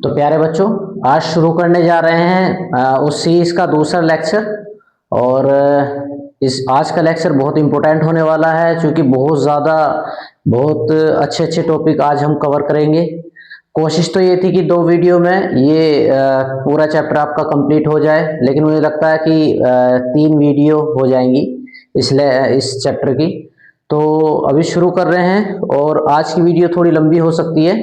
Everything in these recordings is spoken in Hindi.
तो प्यारे बच्चों, आज शुरू करने जा रहे हैं उस सीरीज का दूसरा लेक्चर। और इस आज का लेक्चर बहुत इम्पोर्टेंट होने वाला है, क्योंकि बहुत अच्छे अच्छे टॉपिक आज हम कवर करेंगे। कोशिश तो ये थी कि 2 वीडियो में ये पूरा चैप्टर आपका कंप्लीट हो जाए, लेकिन मुझे लगता है कि 3 वीडियो हो जाएंगी इस चैप्टर की। तो अभी शुरू कर रहे हैं, और आज की वीडियो थोड़ी लंबी हो सकती है,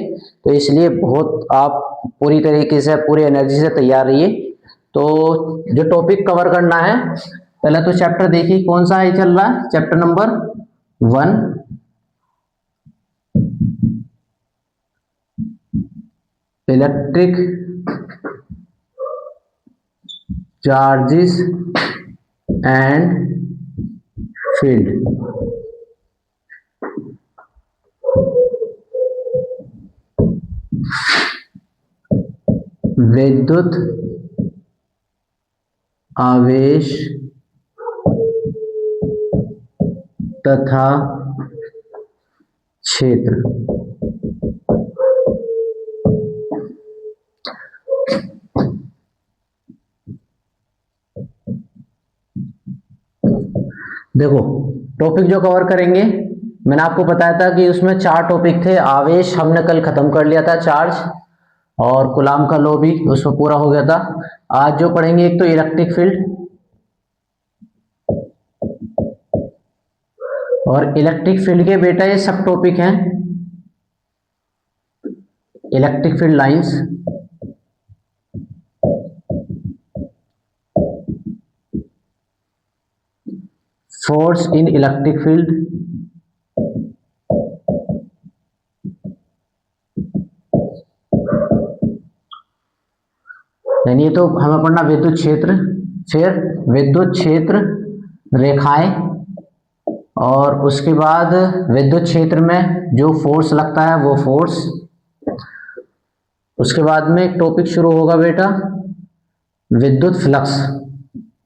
तो इसलिए बहुत आप पूरी तरीके से पूरी एनर्जी से तैयार रहिए। तो जो टॉपिक कवर करना है, पहले तो चैप्टर देखिए कौन सा है, चल रहा है chapter number 1, electric charges and field. विद्युत आवेश तथा क्षेत्र। देखो, टॉपिक जो कवर करेंगे, मैंने आपको बताया था कि उसमें 4 टॉपिक थे। आवेश हमने कल खत्म कर लिया था, चार्ज, और कूलाम का लॉ भी उसमें पूरा हो गया था। आज जो पढ़ेंगे, एक तो इलेक्ट्रिक फील्ड, और इलेक्ट्रिक फील्ड के बेटा ये सब टॉपिक हैं। Electric field lines, force in electric field, यानी ये तो हमें पढ़ना विद्युत क्षेत्र, फिर विद्युत क्षेत्र रेखाएं, और उसके बाद विद्युत क्षेत्र में जो फोर्स लगता है वो फोर्स। उसके बाद में एक टॉपिक शुरू होगा बेटा, विद्युत फ्लक्स,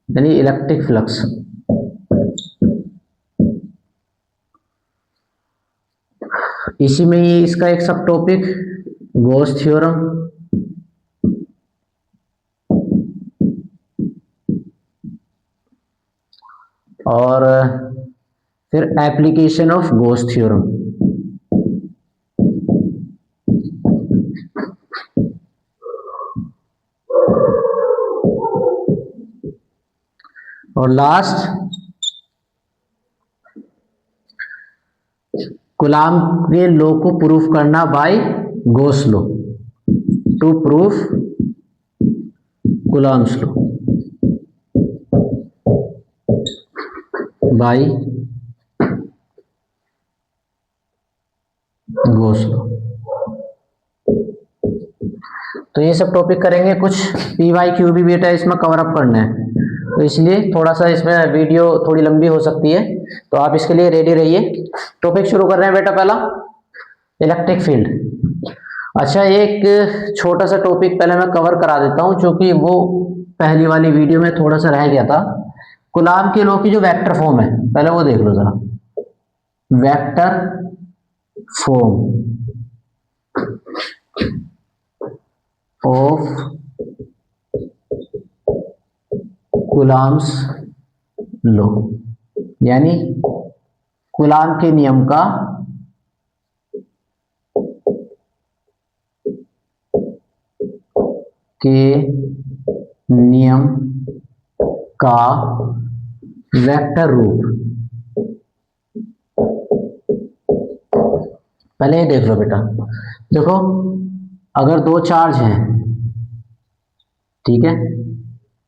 यानी इलेक्ट्रिक फ्लक्स। इसी में ही इसका एक सब टॉपिक गॉस थ्योरम, और फिर एप्लीकेशन ऑफ गॉस थ्योरम। और लास्ट कूलाम के लॉ को प्रूफ करना by Gauss law, to proof Coulomb's law by Gauss law. तो ये सब टॉपिक करेंगे। कुछ PYQ भी बेटा इसमें कवर अप करना है, तो इसलिए थोड़ा सा इसमें वीडियो थोड़ी लंबी हो सकती है, तो आप इसके लिए रेडी रहिए। टॉपिक शुरू कर रहे हैं बेटा, पहला इलेक्ट्रिक फील्ड। अच्छा, एक छोटा सा टॉपिक पहले मैं कवर करा देता हूं, क्योंकि वो पहली वाली वीडियो में थोड़ा सा रह गया था। कूलाम के लॉ की जो वेक्टर फॉर्म है, पहले वो देख लो जरा। Vector form of coulombs law, यानी कूलाम के नियम का वेक्टर रूप। पहले ये देख लो बेटा, देखो अगर 2 चार्ज हैं, ठीक है,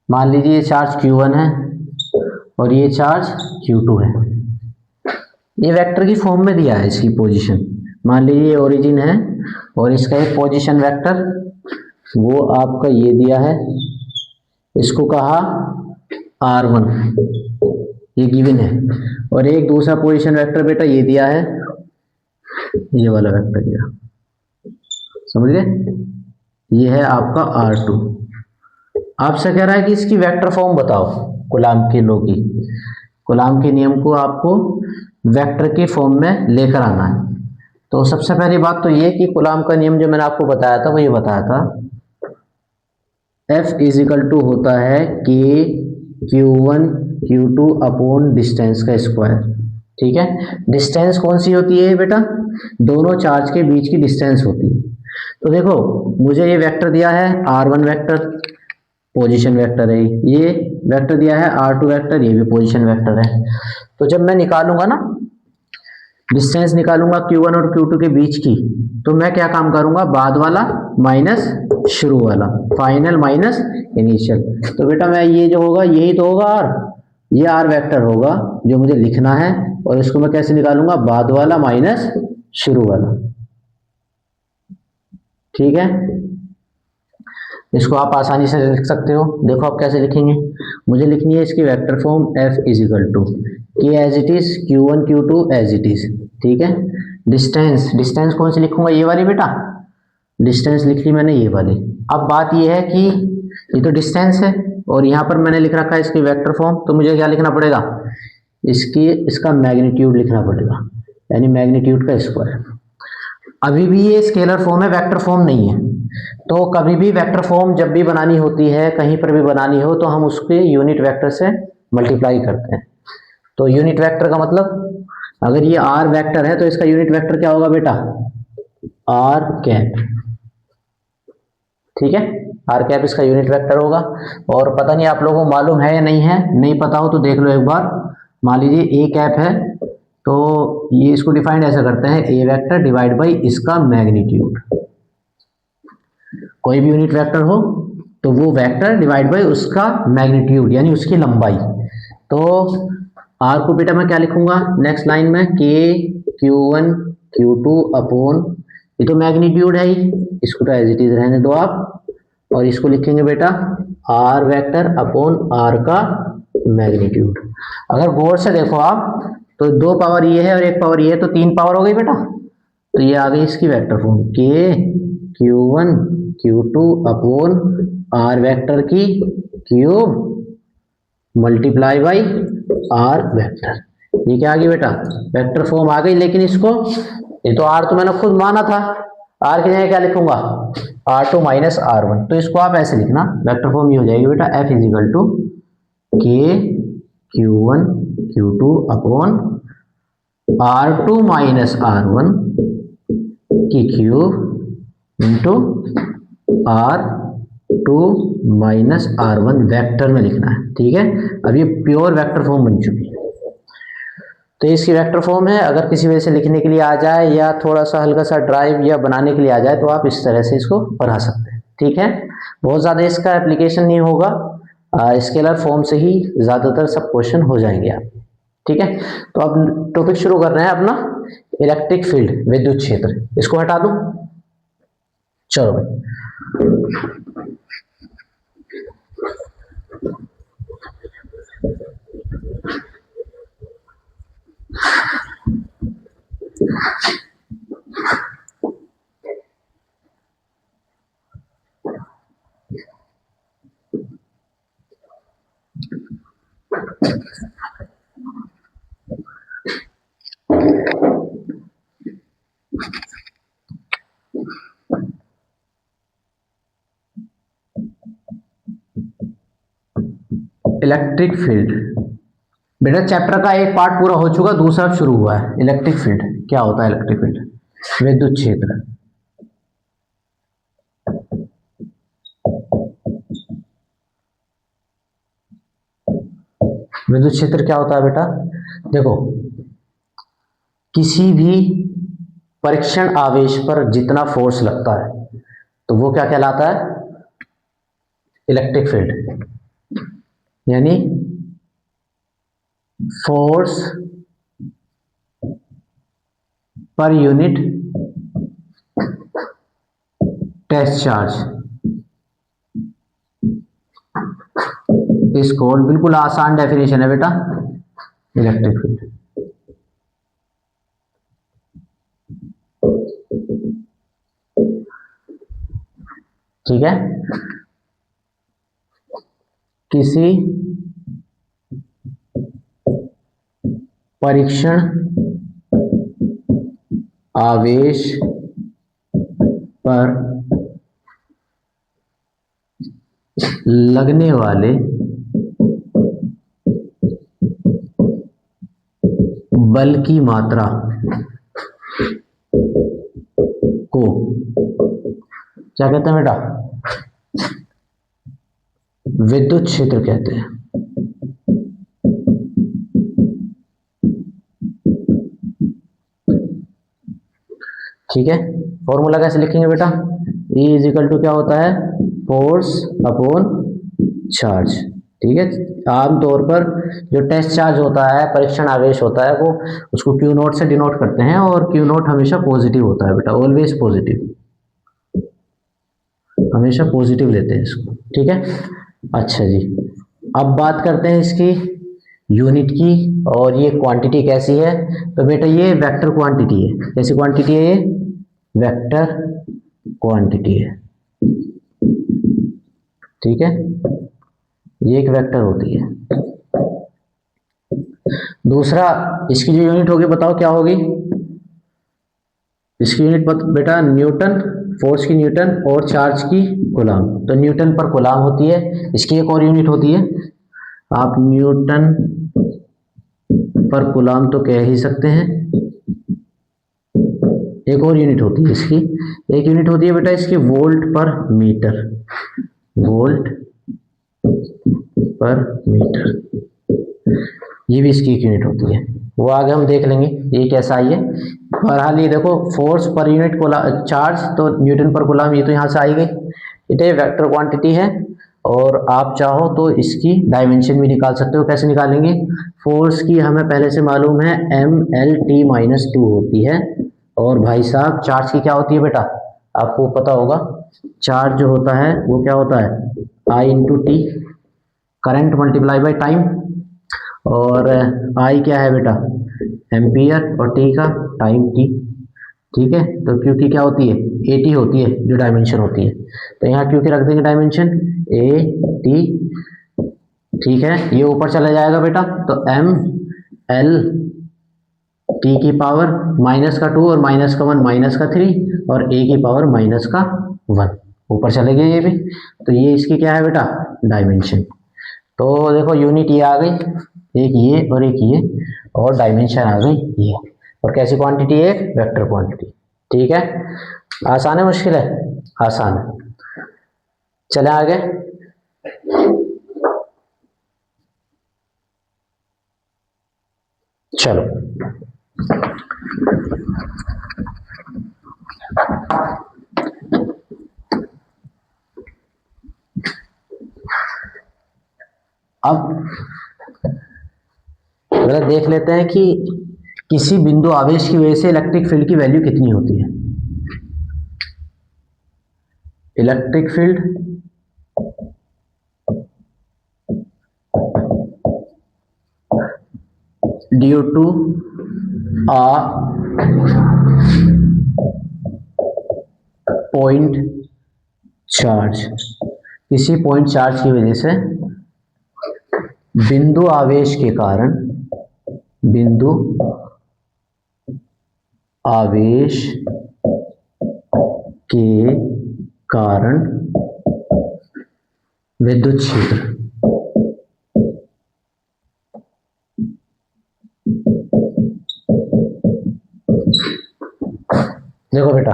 मान लीजिए ये चार्ज Q1 है और ये चार्ज Q2 है। ये वेक्टर की फॉर्म में दिया है इसकी पोजीशन। मान लीजिए ये ओरिजिन है और इसका एक पोजीशन वेक्टर, वो आपका ये दिया है, इसको कहा R1, ये गिवन है। और एक दूसरा पोजीशन वेक्टर बेटा ये दिया है, ये वाला वेक्टर दिया, समझ गए? ये है आपका R2। आपसे कह रहा है कि इसकी वेक्टर फॉर्म बताओ कूलाम के लॉ की। कूलाम के नियम को आपको वेक्टर के फॉर्म में लेकर आना है। तो सबसे पहली बात तो ये कि कूलाम का नियम जो मैंने आपको बताया था, वो ये बताया था एफ इज इक्वल टू होता है के Q1 Q2 अपॉन डिस्टेंस का स्क्वायर। ठीक है, डिस्टेंस कौन सी होती है बेटा? दोनों चार्ज के बीच की डिस्टेंस होती है। तो देखो मुझे ये वेक्टर दिया है R1 वेक्टर, पोजीशन वेक्टर है, ये वेक्टर दिया है R2 वेक्टर, ये भी पोजीशन वेक्टर है। तो जब मैं निकालूंगा ना, डिस्टेंस निकालूंगा Q1 और Q2 के बीच की, तो मैं क्या काम करूंगा, बाद वाला माइनस शुरू वाला, फाइनल माइनस इनिशियल। तो बेटा मैं ये जो होगा यही तो होगा R, ये R वेक्टर होगा जो मुझे लिखना है, और इसको मैं कैसे निकालूंगा, बाद वाला माइनस शुरू वाला। ठीक है, इसको आप आसानी से लिख सकते हो। देखो आप कैसे लिखेंगे, मुझे लिखनी है इसकी vector form F is equal to K as it is Q1 Q2 as it is. ठीक है, डिस्टेंस, डिस्टेंस कौन सी लिखूंगा, ये वाली बेटा, डिस्टेंस लिख ली मैंने ये वाली। अब बात ये है कि ये तो डिस्टेंस है और यहाँ पर मैंने लिख रखा है इसकी वेक्टर फॉर्म, तो मुझे क्या लिखना पड़ेगा, इसका मैग्नीट्यूड लिखना पड़ेगा, यानी मैग्नीट्यूड का स्क्वायर। अभी भी ये स्केलर फॉर्म है, वेक्टर फॉर्म नहीं है। तो कभी भी वेक्टर फॉर्म जब भी बनानी होती है, कहीं पर भी बनानी हो, तो हम उसके यूनिट वेक्टर से मल्टीप्लाई करते हैं। तो यूनिट वेक्टर का मतलब, अगर ये आर वेक्टर है तो इसका यूनिट वेक्टर क्या होगा बेटा, आर कैप। ठीक है, आर कैप इसका यूनिट वेक्टर होगा। और पता नहीं आप लोगों को मालूम है या नहीं है, नहीं पता हो तो देख लो एक बार। मान लीजिए ए कैप है, तो ये इसको डिफाइंड ऐसा करते हैं, ए वेक्टर डिवाइड बाई इसका मैग्नीट्यूड। कोई भी यूनिट वेक्टर हो तो वो वेक्टर डिवाइड बाई उसका मैग्नीट्यूड, यानी उसकी लंबाई। तो आर को बेटा मैं क्या लिखूंगा नेक्स्ट लाइन में, के Q1 Q2 अपॉन, ये तो मैग्नीट्यूड है ही, इसको तो एज इट इज रहने दो आप, और इसको लिखेंगे बेटा आर वेक्टर अपॉन आर का मैग्नीट्यूड। अगर गौर से देखो आप, तो 2 पावर ये है और 1 पावर ये है, तो 3 पावर हो गई बेटा। तो ये आ गई इसकी vector form, K Q1 Q2 upon R vector की cube multiply by R vector. ये क्या आ गई बेटा, वेक्टर फॉर्म आ गई। लेकिन इसको, ये तो आर तो मैंने खुद माना था, आर की जगह क्या लिखूंगा, R2 माइनस R1। तो इसको आप ऐसे लिखना, वेक्टर फॉर्म ये हो जाएगी बेटा, F इज इक्वल टू के Q1 Q2 upon R2 minus R1 की cube into R2 minus R1 vector में लिखना है। ठीक है, अब ये प्योर वेक्टर फॉर्म बन चुकी है। तो इसकी वेक्टर फॉर्म है, अगर किसी वजह से लिखने के लिए आ जाए या थोड़ा सा हल्का सा ड्राइव या बनाने के लिए आ जाए, तो आप इस तरह से इसको बना सकते हैं। ठीक है, बहुत ज़्यादा इसका एप्लीकेशन नहीं होगा, स्केलर फॉर्म से ही ज़्यादातर सब क्वेश्चन हो जाएंगे आप। ठीक है, तो अब टॉपिक शुरू कर रहे हैं अपना, इलेक्ट्रिक फील्ड, विद्युत क्षेत्र। इसको हटा दूं, चलो भाई। इलेक्ट्रिक फील्ड बेटा, चैप्टर का एक पार्ट पूरा हो चुका, दूसरा शुरू हुआ है। इलेक्ट्रिक फील्ड क्या होता है, इलेक्ट्रिक फील्ड, विद्युत क्षेत्र। विद्युत क्षेत्र क्या होता है बेटा, देखो किसी भी परीक्षण आवेश पर जितना फोर्स लगता है तो वो क्या कहलाता है, इलेक्ट्रिक फील्ड। यानी force per unit test charge is called, बिल्कुल आसान डेफिनेशन है बेटा, इलेक्ट्रिक फील्ड। ठीक है, किसी परीक्षण आवेश पर लगने वाले बल की मात्रा को क्या कहते हैं बेटा? विद्युत क्षेत्र कहते हैं। ठीक है, फॉर्मूला कैसे लिखेंगे बेटा? E इज इक्वल टू क्या होता है? Force upon charge. ठीक है, आमतौर पर जो टेस्ट चार्ज होता है, परीक्षण आवेश होता है, वो उसको क्यू नोट से डिनोट करते हैं, और क्यू नोट हमेशा पॉजिटिव होता है बेटा, ऑलवेज पॉजिटिव, हमेशा पॉजिटिव लेते हैं इसको। ठीक है, अच्छा जी, अब बात करते हैं इसकी यूनिट की, और ये क्वांटिटी कैसी है? तो बेटा ये वेक्टर क्वांटिटी है। कैसी क्वांटिटी है? ये वेक्टर क्वांटिटी है। ठीक है, ये एक वेक्टर होती है। दूसरा, इसकी जो यूनिट होगी बताओ क्या होगी? इसकी यूनिट बेटा न्यूटन, फोर्स की न्यूटन और चार्ज की कूलाम। तो न्यूटन पर कूलाम होती है। इसकी एक और यूनिट होती है, आप न्यूटन पर कूलाम तो कह ही सकते हैं। एक और यूनिट होती है इसकी, एक यूनिट होती है बेटा इसकी वोल्ट पर मीटर, वोल्ट पर मीटर, ये भी इसकी एक यूनिट होती है। वो आगे हम देख लेंगे ये कैसा आई है। बहरहाल ये देखो, फोर्स पर यूनिट चार्ज तो न्यूटन पर कूलाम, ये तो यहाँ से आई गई। ये वेक्टर क्वांटिटी है, और आप चाहो तो इसकी डायमेंशन भी निकाल सकते हो। कैसे निकालेंगे? फोर्स की हमें पहले से मालूम है MLT-2 होती है, और भाई साहब चार्ज की क्या होती है बेटा? आपको पता होगा, चार्ज जो होता है वो क्या होता है? I/T, current multiply by time, और I क्या है बेटा? एम्पियर, और T का टाइम T। ठीक है, तो Q की क्या होती है? AT होती है, जो डायमेंशन होती है। तो यहाँ Q की रख देंगे डायमेंशन AT। ठीक है, ये ऊपर चला जाएगा बेटा, तो ML T की पावर -2 और -1 -3, और A की पावर -1 ऊपर चले गए ये भी। तो ये इसकी क्या है बेटा? डायमेंशन। तो देखो यूनिट ये आ गई, एक ये और एक ये, और डायमेंशन आ गई ये। और कैसी क्वांटिटी है? Vector quantity. ठीक है, आसान है मुश्किल है? आसान है। चले आगे। चलो, अब जरा देख लेते हैं कि किसी बिंदु आवेश की वजह से इलेक्ट्रिक फील्ड की वैल्यू कितनी होती है। Electric field due to a point charge, किसी पॉइंट चार्ज की वजह से बिंदु आवेश के कारण, बिंदु आवेश के कारण विद्युत क्षेत्र, देखो बेटा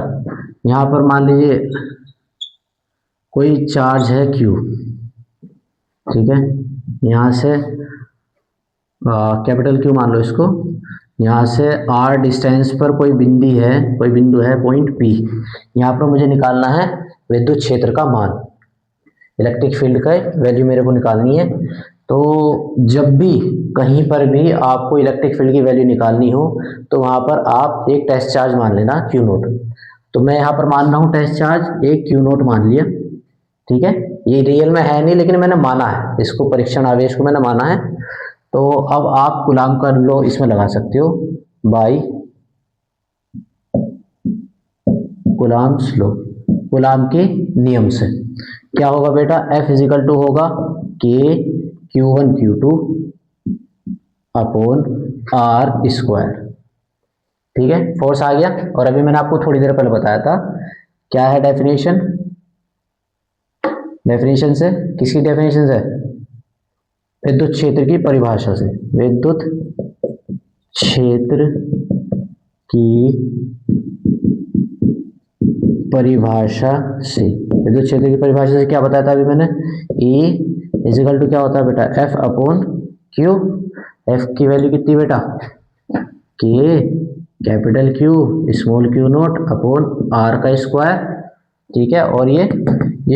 यहां पर मान लीजिए कोई चार्ज है Q। ठीक है, यहां से कैपिटल Q मान लो इसको, यहाँ से R डिस्टेंस पर कोई बिंदु है पॉइंट P। यहाँ पर मुझे निकालना है विद्युत क्षेत्र का मान, इलेक्ट्रिक फील्ड का वैल्यू मेरे को निकालनी है। तो जब भी कहीं पर भी आपको इलेक्ट्रिक फील्ड की वैल्यू निकालनी हो, तो वहाँ पर आप एक टेस्ट चार्ज मान लेना Q0। तो मैं यहाँ पर मान रहा हूँ टेस्ट चार्ज एक Q0 मान लिया। ठीक है, ये रियल में है नहीं, लेकिन मैंने माना है इसको, परीक्षण आवेश को मैंने माना है। तो अब आप कूलाम का लॉ इसमें लगा सकते हो, बाई कूलाम्स लॉ, कूलाम के नियम से। क्या होगा बेटा? F इजिकल टू होगा K Q1 Q2 upon R square. ठीक है, फोर्स आ गया। और अभी मैंने आपको थोड़ी देर पहले बताया था क्या है डेफिनेशन, डेफिनेशन से, किसकी डेफिनेशन से? विद्युत क्षेत्र की परिभाषा से, विद्युत क्षेत्र की परिभाषा से। विद्युत क्षेत्र की परिभाषा से क्या बताया था अभी मैंने? E इजिकल टू क्या होता है बेटा? F upon Q। F की वैल्यू कितनी बेटा? K capital Q small Q naught upon R का स्क्वायर। ठीक है, और ये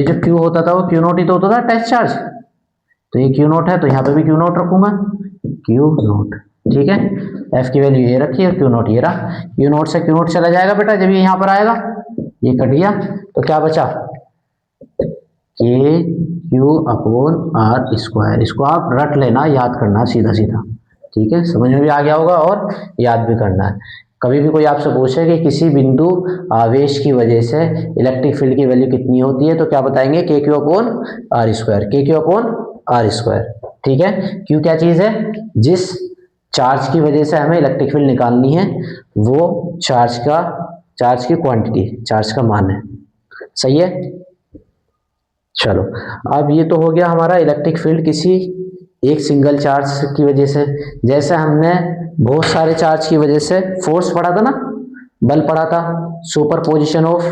जो Q होता था वो Q नोट ही तो होता था टेस्ट चार्ज, तो ये Q नोट है तो यहाँ पे भी Q नोट रखूंगा, Q नोट। ठीक है, F की वैल्यू ये रखी और Q नोट ये रहा। Q नोट से Q नोट चला जाएगा बेटा, जब ये यहाँ पर आएगा ये कट गया तो क्या बचा? के क्यू अपॉन आर स्क्वायर। इसको आप रट लेना, याद करना सीधा सीधा। ठीक है, समझ में भी आ गया होगा और याद भी करना है। कभी भी कोई आपसे पूछे कि किसी बिंदु आवेश की वजह से इलेक्ट्रिक फील्ड की वैल्यू कितनी होती है, तो क्या बताएंगे? के क्यू अपॉन आर स्क्वायर, के क्यू अपॉन आर स्क्वायर। ठीक है, क्यू क्या चीज है? जिस चार्ज की वजह से हमें इलेक्ट्रिक फील्ड निकालनी है वो चार्ज की क्वांटिटी, चार्ज का मान है। सही है, चलो अब ये तो हो गया हमारा इलेक्ट्रिक फील्ड किसी एक सिंगल चार्ज की वजह से। जैसे हमने बहुत सारे चार्ज की वजह से फोर्स पढ़ा था ना, बल पढ़ा था, सुपर पोजिशन ऑफ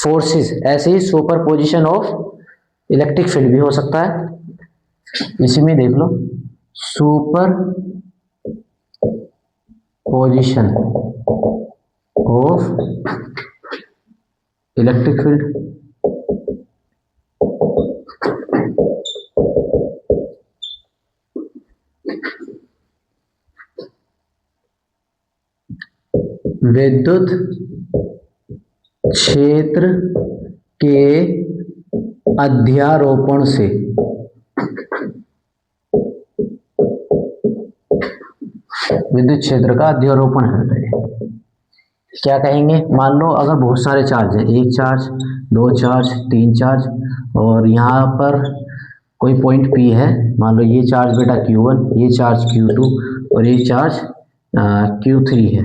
फोर्सेस, ऐसे ही superposition of electric field भी हो सकता है। इसी में देख लो, superposition of electric field. विद्युत क्षेत्र के अध्यारोपण से विद्युत क्षेत्र का अध्यारोपण है। क्या कहेंगे? मान लो अगर बहुत सारे चार्ज हैं, एक चार्ज, दो चार्ज, तीन चार्ज, और यहाँ पर कोई पॉइंट P है, मान लो ये चार्ज बेटा Q1, ये चार्ज Q2 और ये चार्ज Q3 है।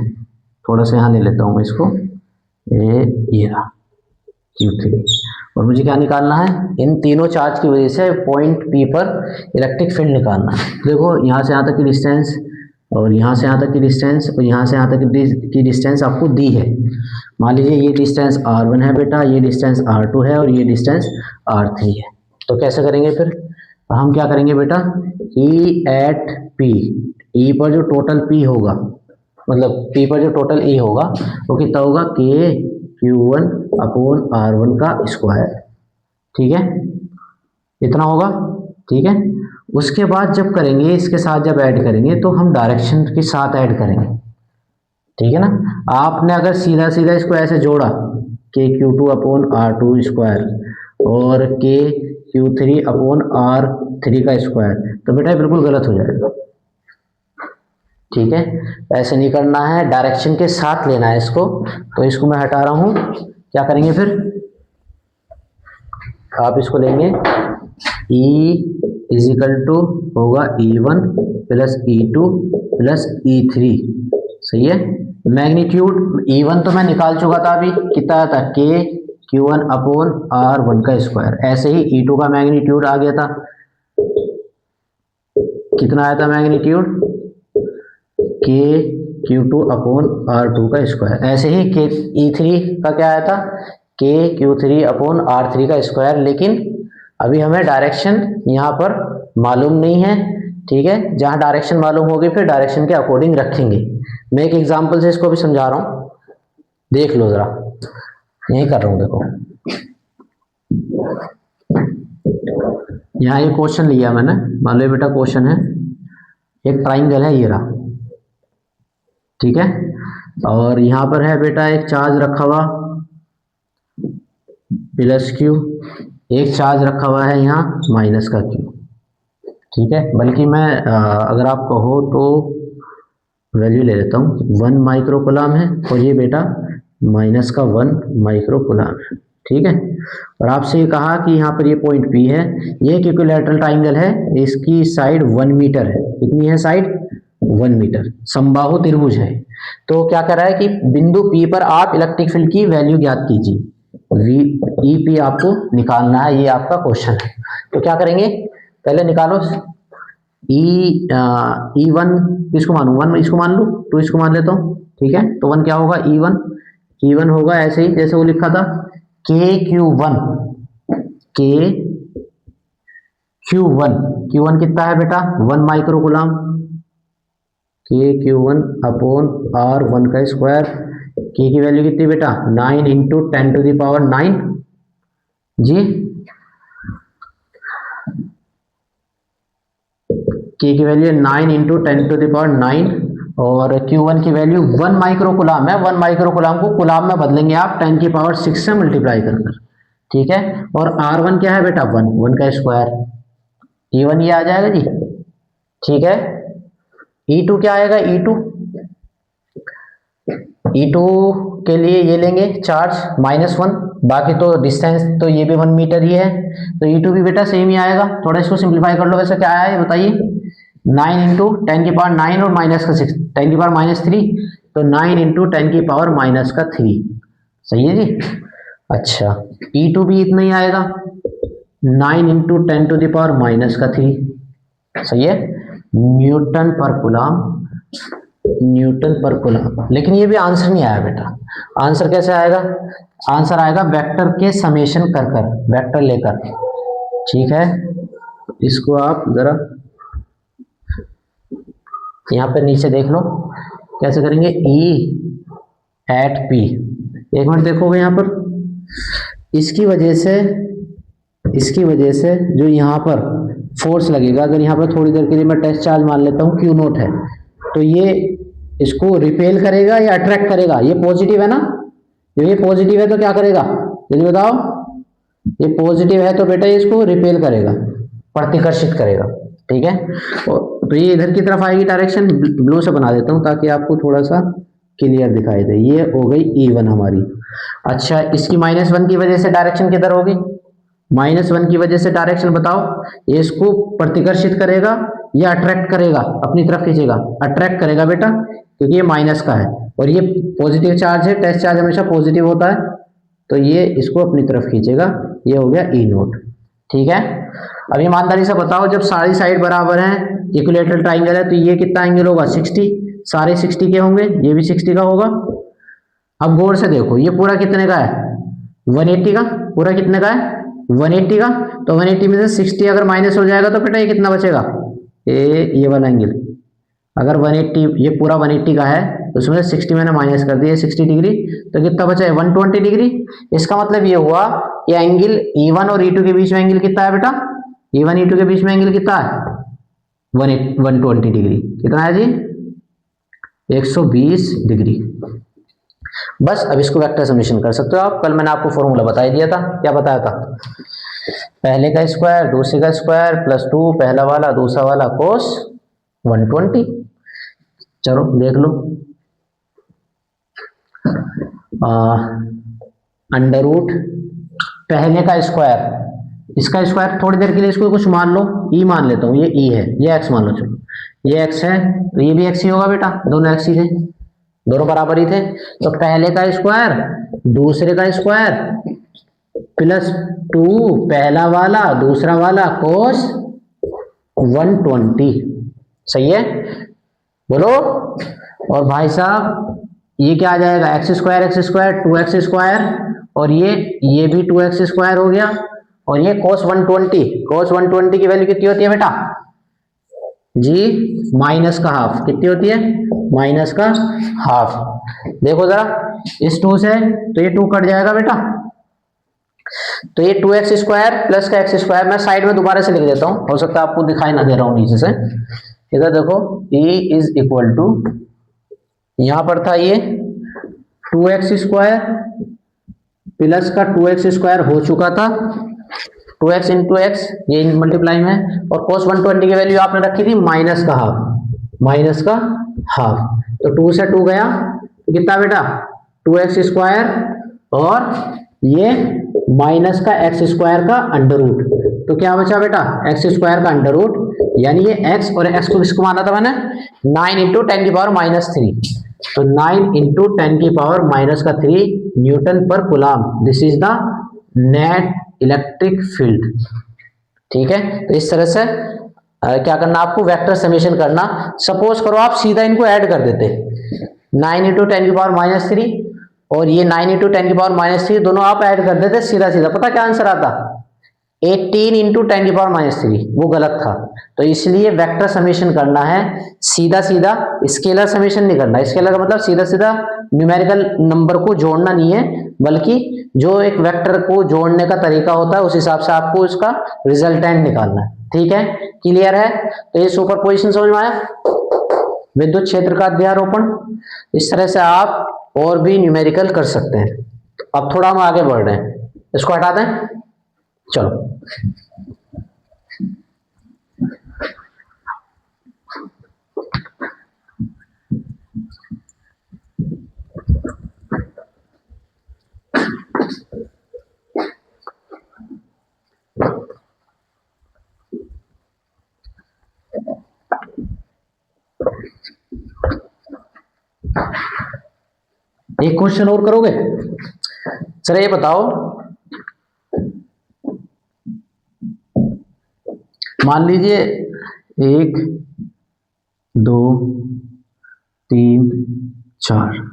थोड़ा सा यहाँ ले लेता हूँ इसको, ये रहा Q3, और मुझे क्या निकालना है? इन तीनों चार्ज की वजह से पॉइंट P पर इलेक्ट्रिक फील्ड निकालना है। देखो यहाँ से यहाँ तक की डिस्टेंस, और यहाँ से यहाँ तक की डिस्टेंस, और यहाँ से यहाँ तक की डिस्टेंस आपको दी है। मान लीजिए ये डिस्टेंस R1 है बेटा, ये डिस्टेंस R2 है और ये डिस्टेंस R3 है। तो कैसे करेंगे फिर? हम क्या करेंगे बेटा? E एट P, E पर जो टोटल P होगा, मतलब P पर जो टोटल E होगा वो कितना होगा? K Q1 अपॉन R1 का स्क्वायर। ठीक है, इतना होगा। ठीक है, उसके बाद जब करेंगे, इसके साथ जब ऐड करेंगे तो हम डायरेक्शन के साथ ऐड करेंगे। ठीक है ना, आपने अगर सीधा सीधा इसको ऐसे जोड़ा के Q2 अपॉन R2 स्क्वायर और के Q3 अपॉन R3 का स्क्वायर, तो बेटा बिल्कुल गलत हो जाएगा। ठीक है, ऐसे नहीं करना है, डायरेक्शन के साथ लेना है इसको। तो इसको मैं हटा रहा हूं। क्या करेंगे फिर? आप इसको लेंगे, E इजिकल टू होगा E1 plus E2 plus E3। सही है, मैग्नीट्यूड E1 तो मैं निकाल चुका था अभी, कितना था? K Q1 अपॉन R1 का स्क्वायर। ऐसे ही E2 का मैग्नीट्यूड आ गया था, कितना आया था magnitude? K Q2 upon R2 का स्क्वायर। ऐसे ही E3 का क्या आया था? K Q3 अपॉन R3 का स्क्वायर। लेकिन अभी हमें डायरेक्शन यहाँ पर मालूम नहीं है। ठीक है, जहाँ डायरेक्शन मालूम होगी फिर डायरेक्शन के अकॉर्डिंग रखेंगे। मैं एक एग्जांपल से इसको भी समझा रहा हूँ, देख लो जरा। यही कर रहा हूँ, देखो यहाँ ये क्वेश्चन लिया मैंने। मान लो बेटा क्वेश्चन है, एक ट्राइंगल है ये रहा। ठीक है, और यहाँ पर है बेटा एक चार्ज रखा हुआ प्लस Q, एक चार्ज रखा हुआ है यहाँ माइनस का Q। ठीक है, बल्कि मैं अगर आप कहो तो वैल्यू ले लेता हूँ, 1 माइक्रोकुलाम है और ये बेटा माइनस का 1 माइक्रोकुलाम है। ठीक है, और आपसे ये कहा कि यहाँ पर ये पॉइंट P है, ये इक्विलैटरल ट्राइंगल है, इसकी साइड 1 मीटर है। कितनी है साइड? 1 मीटर। समबाहु त्रिभुज है। तो क्या कर रहा है कि बिंदु P पर आप इलेक्ट्रिक फील्ड की वैल्यू ज्ञात कीजिए। ई पी आपको निकालना है, ये आपका क्वेश्चन है। तो क्या करेंगे, पहले निकालो ई वन किसको मानू, 1 इसको मान लूँ, 2 इसको मान लेता हूँ, ठीक है। तो 1 क्या होगा, ई वन होगा ऐसे ही जैसे वो लिखा था के क्यू वन कितना है बेटा, 1 micro coulomb, K Q one upon R 1 का स्क्वायर। के की वैल्यू कितनी बेटा, 9 इंटू 10 टू द पावर 9 जी। के की value 9 into 10 to the power 9 और Q1 की वैल्यू 1 माइक्रो कुलाम है। 1 माइक्रो कुलाम को कुलाम में बदलेंगे आप 10 की पावर 6 से मल्टीप्लाई कर, ठीक है। और R1 क्या है बेटा, 1 का स्क्वायर, E1 ये आ जाएगा जी, ठीक है। E2 क्या आएगा, E2 के लिए ये लेंगे चार्ज -1, बाकी तो डिस्टेंस तो ये भी 1 मीटर ही है, तो E2 भी बेटा सेम ही आएगा। थोड़ा इसको सिंप्लीफाई कर लो, वैसे क्या आया है बताइए, 9 इंटू 10 की पावर 9 और माइनस का 6, 10 की पावर -3, तो 9 इंटू 10 की पावर -3, सही है जी। अच्छा E2 भी इतना ही आएगा, 9 इंटू 10 टू द पावर -3, सही है, न्यूटन पर कूलम। लेकिन ये भी आंसर नहीं आया बेटा। आंसर कैसे आएगा, आंसर आएगा वेक्टर के समेशन कर वेक्टर लेकर, ठीक है। इसको आप जरा यहाँ पे नीचे देख लो कैसे करेंगे, E एट P, एक मिनट देखोगे यहाँ पर, इसकी वजह से जो यहाँ पर फोर्स लगेगा, अगर यहाँ पर थोड़ी देर के लिए मैं टेस्ट चार्ज मान लेता हूँ Q नोट है, तो ये इसको रिपेल करेगा या अट्रैक्ट करेगा, ये पॉजिटिव है ना, ये पॉजिटिव है तो क्या करेगा जल्दी बताओ, ये पॉजिटिव है तो बेटा इसको रिपेल करेगा, प्रतिकर्षित करेगा, ठीक है। तो ये इधर की तरफ आएगी डायरेक्शन, ब्लू से बना देता हूँ ताकि आपको थोड़ा सा क्लियर दिखाई दे। ये हो गई E1 हमारी। अच्छा इसकी -1 की वजह से डायरेक्शन किधर होगी, -1 की वजह से डायरेक्शन बताओ, ये इसको प्रतिकर्षित करेगा या अट्रैक्ट करेगा, अपनी तरफ खींचेगा, अट्रैक्ट करेगा बेटा, क्योंकि ये माइनस का है और ये पॉजिटिव चार्ज है, टेस्ट चार्ज हमेशा पॉजिटिव होता है, तो ये इसको अपनी तरफ खींचेगा, ये हो गया E नोट, ठीक है। अब ईमानदारी से बताओ, जब सारी साइड बराबर हैं, इक्विलेटरल ट्राइंगल है, तो ये कितना एंगल होगा, 60, सारे 60 के होंगे, ये भी 60 का होगा। अब गौर से देखो, ये पूरा कितने का है, 180 का, पूरा कितने का है, 180 का, तो 180 में से 60 अगर माइनस हो जाएगा तो बेटा ये कितना बचेगा, ये वाला एंगल, अगर 180 ये पूरा 180 का है, उसमें से 60 मैंने माइनस कर दिया 60 डिग्री, तो कितना बचा है, 120 डिग्री। इसका मतलब ये हुआ कि एंगल E1 और E2 के बीच में एंगल कितना है बेटा, E1 E2 के बीच में एंगल कितना है, 120 डिग्री, कितना है जी, 120 डिग्री। बस अब इसको वेक्टर समेशन कर सकते हो आप। कल मैंने आपको फॉर्मूला बता ही दिया था, क्या बताया था, पहले का स्क्वायर दूसरे का स्क्वायर +2, पहला वाला दूसरा वाला कोस 120। चलो देख लो, अंडर रूट पहले का स्क्वायर, इसका स्क्वायर, थोड़ी देर के लिए इसको कुछ मान लो, E मान लेता हूँ, ये E है, ये x मान लो, चलो ये x है तो ये भी x ही होगा बेटा, दोनों x ही थे, दोनों बराबर ही थे। तो पहले का स्क्वायर दूसरे का स्क्वायर +2 पहला वाला दूसरा वाला कोस 120, सही है, बोलो। और भाई साहब ये क्या आ जाएगा, x स्क्वायर 2x और ये भी 2x² हो गया, और ये cos 120 की वैल्यू कितनी होती है बेटा जी, माइनस का हाफ, कितनी होती है, माइनस का हाफ। देखो जरा इस 2 से तो ये 2 कट जाएगा बेटा, तो ये 2x² प्लस का x², मैं साइड में दोबारा से लिख देता हूं, हो सकता है आपको दिखाई ना दे रहा हूं नीचे से। इधर देखो E इज इक्वल टू, यहां पर था ये 2x² प्लस का 2x² हो चुका था, 2x इंटू x, ये मल्टीप्लाई में, और cos 120 की वैल्यू आपने रखी थी माइनस का हाफ, तो 2 से 2 गया तो कितना बेटा, 2x² और ये माइनस का x² का अंडर रूट, तो क्या बचा बेटा, x² का अंडर रूट, यानी ये x और x को किसको माना था मैंने, 9 इंटू 10 की पावर -3, तो 9 इंटू 10⁻³ न्यूटन पर coulomb, this is the net electric field. ठीक है, तो इस तरह से क्या करना आपको, वेक्टर समेशन करना। सपोज करो आप सीधा इनको ऐड कर देते, 9 इंटू 10⁻³ और ये 9 इंटू 10⁻³ दोनों आप ऐड कर देते सीधा सीधा, पता क्या आंसर आता, 18 इंटू 10⁻³। वो गलत था, तो इसलिए वेक्टर समेशन करना है सीधा सीधा, स्केलर समेशन नहीं करना। स्केलर का मतलब सीधा सीधा न्यूमेरिकल नंबर को जोड़ना नहीं है, बल्कि जो एक वेक्टर को जोड़ने का तरीका होता है उस हिसाब से आपको उसका रिजल्टेंट निकालना है। ठीक है, क्लियर है? तो ये सुपरपोजिशन समझ में आया, विद्युत क्षेत्र का अध्यारोपण। इस तरह से आप और भी न्यूमेरिकल कर सकते हैं। अब थोड़ा हम आगे बढ़ रहे हैं, इसको हटा दें, चलो। एक क्वेश्चन और करोगे? चलो ये बताओ, मान लीजिए 1 2 3 4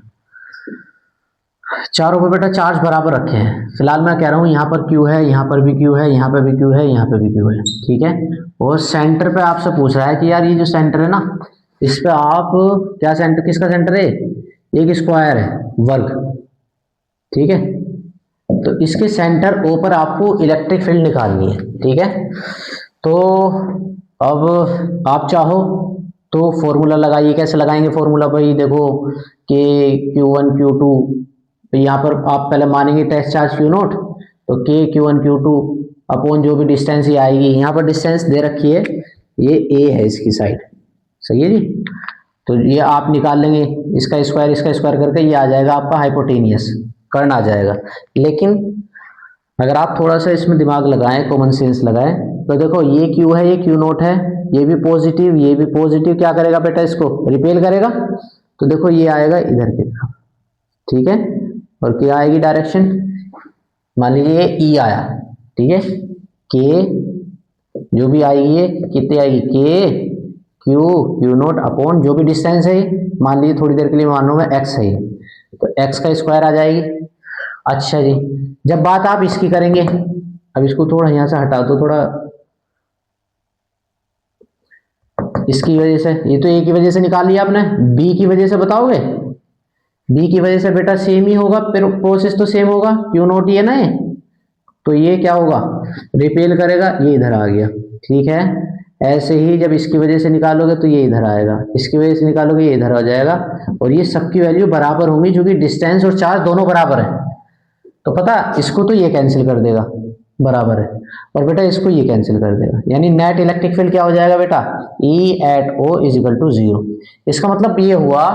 चारों पे बेटा चार्ज बराबर रखे हैं। फिलहाल मैं कह रहा हूं यहां पर Q है, यहां पर भी Q है, यहां पर भी Q है, यहां पर भी Q है। ठीक है, और सेंटर पे आपसे पूछ रहा है कि यार ये जो सेंटर है ना, इस पे आप क्या सेंटर, किसका सेंटर है, एक स्क्वायर है वर्ग। ठीक है, तो इसके सेंटर O पर आपको इलेक्ट्रिक फील्ड निकालनी है। ठीक है, तो अब आप चाहो तो फॉर्मूला लगाइए। कैसे लगाएंगे फॉर्मूला भाई? देखो कि Q1 Q2, तो यहाँ पर आप पहले मानेंगे टेस्ट चार्ज Q0, तो K Q1 Q2 अपॉन जो भी डिस्टेंस ये आएगी, यहाँ पर डिस्टेंस दे रखी है, ये A है इसकी साइड, सही है जी। तो ये आप निकाल लेंगे, इसका स्क्वायर करके ये आ जाएगा आपका हाइपोटेनियस, कर्ण आ जाएगा। लेकिन अगर आप थोड़ा सा इसमें दिमाग लगाएं, कॉमन सेंस लगाएं, तो देखो ये Q है, ये Q0 है, ये भी पॉजिटिव, ये भी पॉजिटिव, क्या करेगा बेटा, इसको रिपेल करेगा। तो देखो ये आएगा इधर की तरफ। ठीक है, और क्या आएगी डायरेक्शन, मान लीजिए ये E आया। ठीक है, K जो भी आएगी ये कितनी आएगी, K Q0 अपॉन जो भी डिस्टेंस है, मान लीजिए थोड़ी देर के लिए मान लो मैं X है, तो X का स्क्वायर आ जाएगी। अच्छा जी, जब बात आप इसकी करेंगे, अब इसको थोड़ा यहां से हटा दो, थोड़ा इसकी वजह से, ये तो A की वजह से निकाल लिया आपने, B की वजह से बताओगे? B की वजह से बेटा सेम ही होगा, फिर प्रोसेस तो सेम होगा, Q0 ही है ना ये, तो ये क्या होगा, रिपेल करेगा, ये इधर आ गया। ठीक है, ऐसे ही जब इसकी वजह से निकालोगे तो ये इधर आएगा, इसकी वजह से निकालोगे ये इधर आ जाएगा, और ये सबकी वैल्यू बराबर होंगी, जो कि डिस्टेंस और चार्ज दोनों बराबर है। तो पता, इसको तो ये कैंसिल कर देगा, बराबर है, और बेटा इसको ये कैंसिल कर देगा, यानी नेट इलेक्ट्रिक फील्ड क्या हो जाएगा बेटा, E at O = 0। इसका मतलब ये हुआ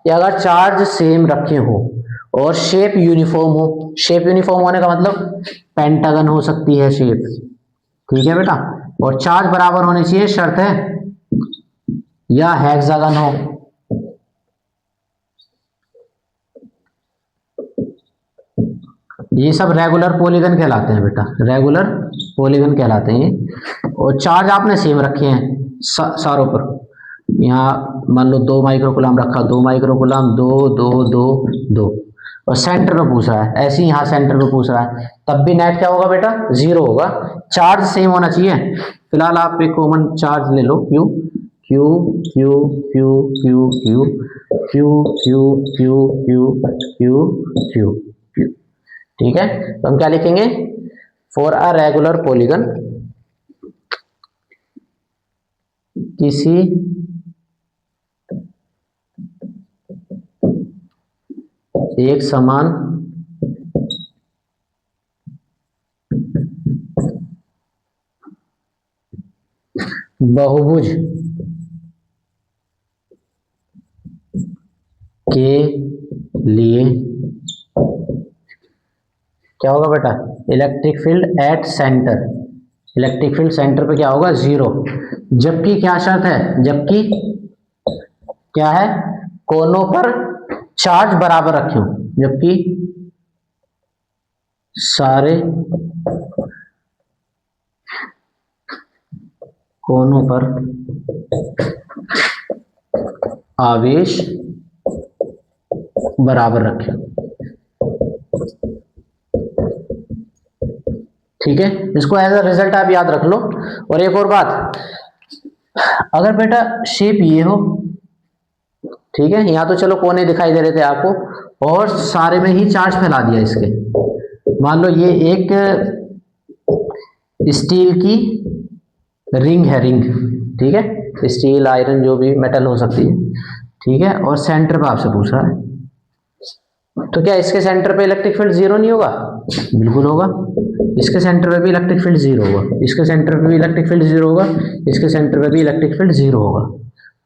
कि अगर चार्ज सेम रखे हो और शेप यूनिफॉर्म हो, शेप यूनिफॉर्म होने का मतलब पेंटागन हो सकती है शेप, ठीक है बेटा, और चार्ज बराबर होने चाहिए, शर्त है, या हेक्सागन हो। ये सब रेगुलर पॉलीगन कहलाते हैं बेटा, रेगुलर पॉलीगन कहलाते हैं ये, और चार्ज आपने सेम रखे हैं सारों पर। यहाँ मान लो 2 माइक्रोकूलम रखा, 2 माइक्रोकूलम, 2 2 2 2, और सेंटर पे पूछ रहा है, ऐसे ही यहाँ सेंटर पे पूछ रहा है, तब भी नेट क्या होगा बेटा, 0 होगा, चार्ज सेम होना चाहिए। फिलहाल आप एक कॉमन चार्ज ले लो, Q Q Q Q Q Q Q Q Q Q Q Q Q, ठीक है, तो हम क्या लिखेंगे, फॉर अ रेगुलर पॉलीगन, किसी एक समान बहुभुज के लिए क्या होगा बेटा, electric field at centre, electric field centre पे क्या होगा, 0। जबकि क्या शर्त है, जबकि क्या है, कोनों पर चार्ज बराबर रखे हों, जबकि सारे कोनों पर आवेश बराबर रखें। ठीक है, इसको एज अ रिजल्ट आप याद रख लो। और एक और बात, अगर बेटा शेप ये हो, ठीक है, यहां तो चलो कोने दिखाई दे रहे थे आपको, और सारे में ही चार्ज फैला दिया इसके, मान लो ये एक स्टील की रिंग है, रिंग, ठीक है, स्टील आयरन जो भी मेटल हो सकती है, ठीक है, और सेंटर पे आपसे पूछ रहा है, तो क्या इसके सेंटर पे इलेक्ट्रिक फील्ड जीरो नहीं होगा? बिल्कुल होगा। इसके सेंटर पे भी इलेक्ट्रिक फील्ड जीरो होगा, इसके सेंटर पे भी इलेक्ट्रिक फील्ड जीरो होगा, इसके सेंटर पे भी इलेक्ट्रिक फील्ड जीरो होगा।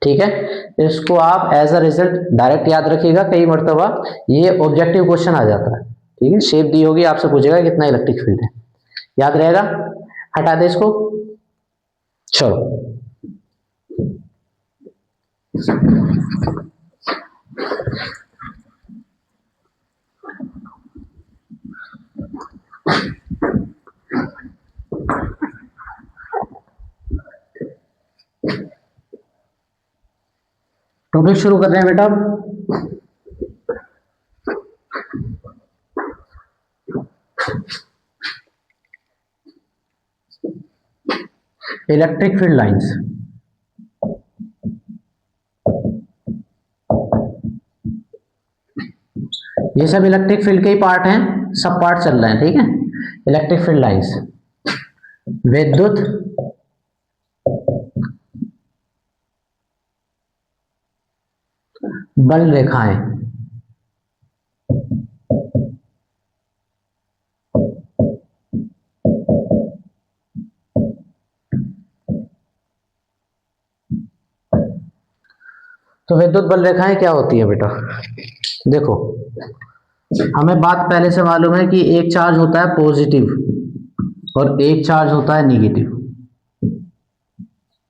ठीक है, तो इसको आप एज अ रिजल्ट डायरेक्ट याद रखिएगा, कई मरतबा ये ऑब्जेक्टिव क्वेश्चन आ जाता है। ठीक है, शेप दी होगी, आपसे पूछेगा कितना इलेक्ट्रिक फील्ड है, याद रहेगा। हटा दे इसको, चलो टॉपिक शुरू कर रहे हैं बेटा। इलेक्ट्रिक फील्ड लाइंस, ये सब इलेक्ट्रिक फील्ड के ही पार्ट हैं, सब पार्ट चल रहे हैं। ठीक है, इलेक्ट्रिक फील्ड लाइंस, विद्युत बल रेखाएं, तो विद्युत बल रेखाएं क्या होती है बेटा? देखो, हमें बात पहले से मालूम है कि एक चार्ज होता है पॉजिटिव और एक चार्ज होता है निगेटिव।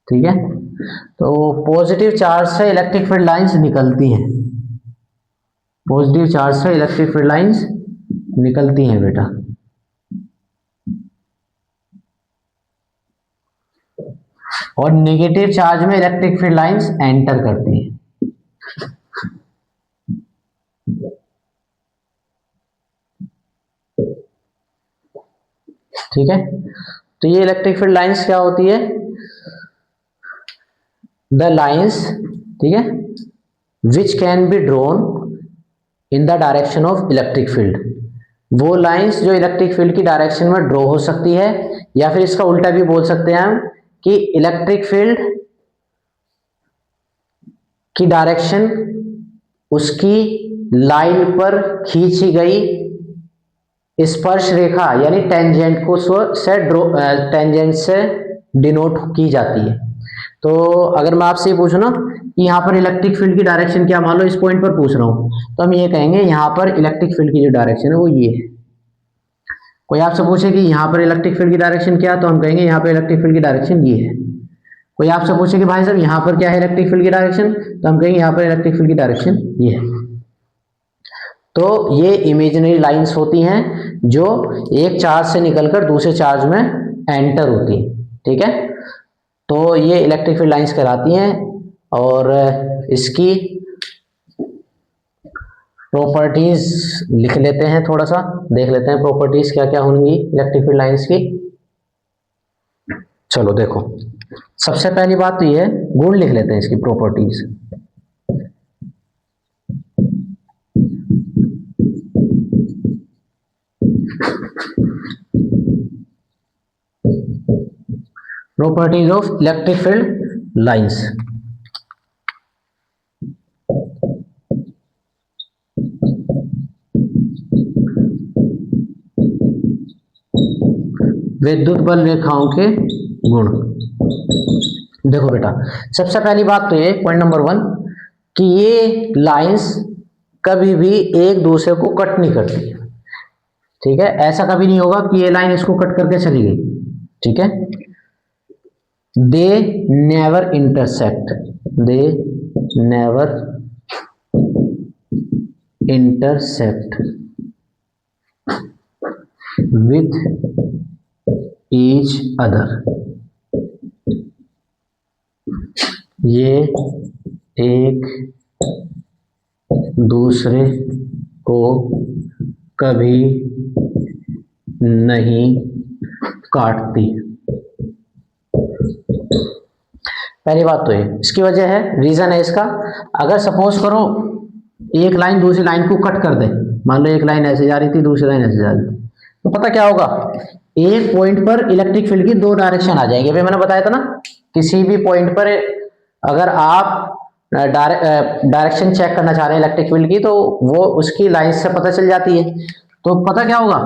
ठीक है, तो पॉजिटिव चार्ज से इलेक्ट्रिक फील्ड लाइंस निकलती हैं, पॉजिटिव चार्ज से इलेक्ट्रिक फील्ड लाइंस निकलती हैं बेटा। और नेगेटिव चार्ज में इलेक्ट्रिक फील्ड लाइंस एंटर करती हैं। ठीक है, तो ये इलेक्ट्रिक फील्ड लाइंस क्या होती है? द लाइंस, ठीक है, which can be drawn in the direction of electric field, वो लाइंस जो इलेक्ट्रिक फील्ड की डायरेक्शन में ड्रॉ हो सकती है, या फिर इसका उल्टा भी बोल सकते हैं हम कि इलेक्ट्रिक फील्ड की डायरेक्शन उसकी लाइन पर खींची गई स्पर्श रेखा यानी टेंजेंट को टेंजेंट से डिनोट की जाती है। तो अगर मैं आपसे ये पूछूं ना कि यहाँ पर इलेक्ट्रिक फील्ड की डायरेक्शन क्या, मान लो इस पॉइंट पर पूछ रहा हूं, तो हम ये कहेंगे यहाँ पर इलेक्ट्रिक फील्ड की जो डायरेक्शन है वो ये है। कोई आपसे पूछे कि यहाँ पर इलेक्ट्रिक फील्ड की डायरेक्शन क्या, तो हम कहेंगे यहाँ पर इलेक्ट्रिक फील्ड की डायरेक्शन ये है। कोई आपसे पूछे कि भाई साहब यहाँ पर क्या है इलेक्ट्रिक फील्ड की डायरेक्शन, तो हम कहेंगे यहाँ पर इलेक्ट्रिक फील्ड की डायरेक्शन ये है। तो ये इमेजिनरी लाइंस होती हैं जो एक चार्ज से निकलकर दूसरे चार्ज में एंटर होती हैं। ठीक है, तो ये इलेक्ट्रिक फील्ड लाइंस कहलाती हैं। और इसकी प्रॉपर्टीज लिख लेते हैं, थोड़ा सा देख लेते हैं प्रॉपर्टीज क्या क्या होंगी इलेक्ट्रिक फील्ड लाइंस की। चलो देखो, सबसे पहली बात तो ये है, गुण लिख लेते हैं इसकी properties. Properties of electric field lines. विद्युत बल रेखाओं के गुण। देखो बेटा, सबसे पहली बात तो ये पॉइंट नंबर 1 कि ये लाइंस कभी भी एक दूसरे को कट नहीं करती। ठीक है, ऐसा कभी नहीं होगा कि ये लाइन इसको कट करके चली गई। ठीक है, they never intersect, they never intersect with each other, ये एक दूसरे को कभी नहीं काटती। पहली बात तो ये, इसकी वजह है, रीजन है इसका, अगर सपोज करो एक लाइन दूसरी लाइन को कट कर दे, मान लो एक लाइन ऐसे जा रही थी, दूसरी लाइन ऐसे जा रही थी, तो पता क्या होगा, एक पॉइंट पर इलेक्ट्रिक फील्ड की दो डायरेक्शन आ जाएंगे। अभी मैंने बताया था ना, किसी भी पॉइंट पर अगर आप डायरेक्शन चेक करना चाह रहे हैं इलेक्ट्रिक फील्ड की, तो वो उसकी लाइन से पता चल जाती है। तो पता क्या होगा,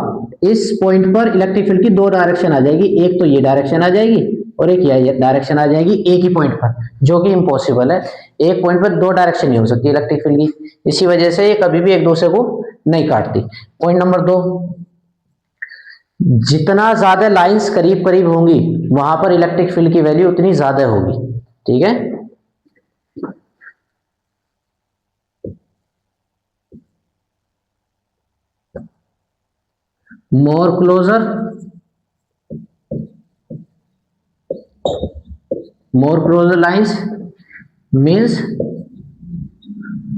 इस पॉइंट पर इलेक्ट्रिक फील्ड की दो डायरेक्शन आ जाएगी, एक तो ये डायरेक्शन आ जाएगी और एक ये डायरेक्शन आ जाएगी एक ही पॉइंट पर, जो कि इम्पॉसिबल है। एक पॉइंट पर दो डायरेक्शन नहीं हो सकती इलेक्ट्रिक फील्ड की, इसी वजह से ये कभी भी एक दूसरे को नहीं काटती। पॉइंट नंबर 2, जितना ज्यादा लाइंस करीब करीब होंगी वहां पर इलेक्ट्रिक फील्ड की वैल्यू उतनी ज्यादा होगी। ठीक है, more closer lines means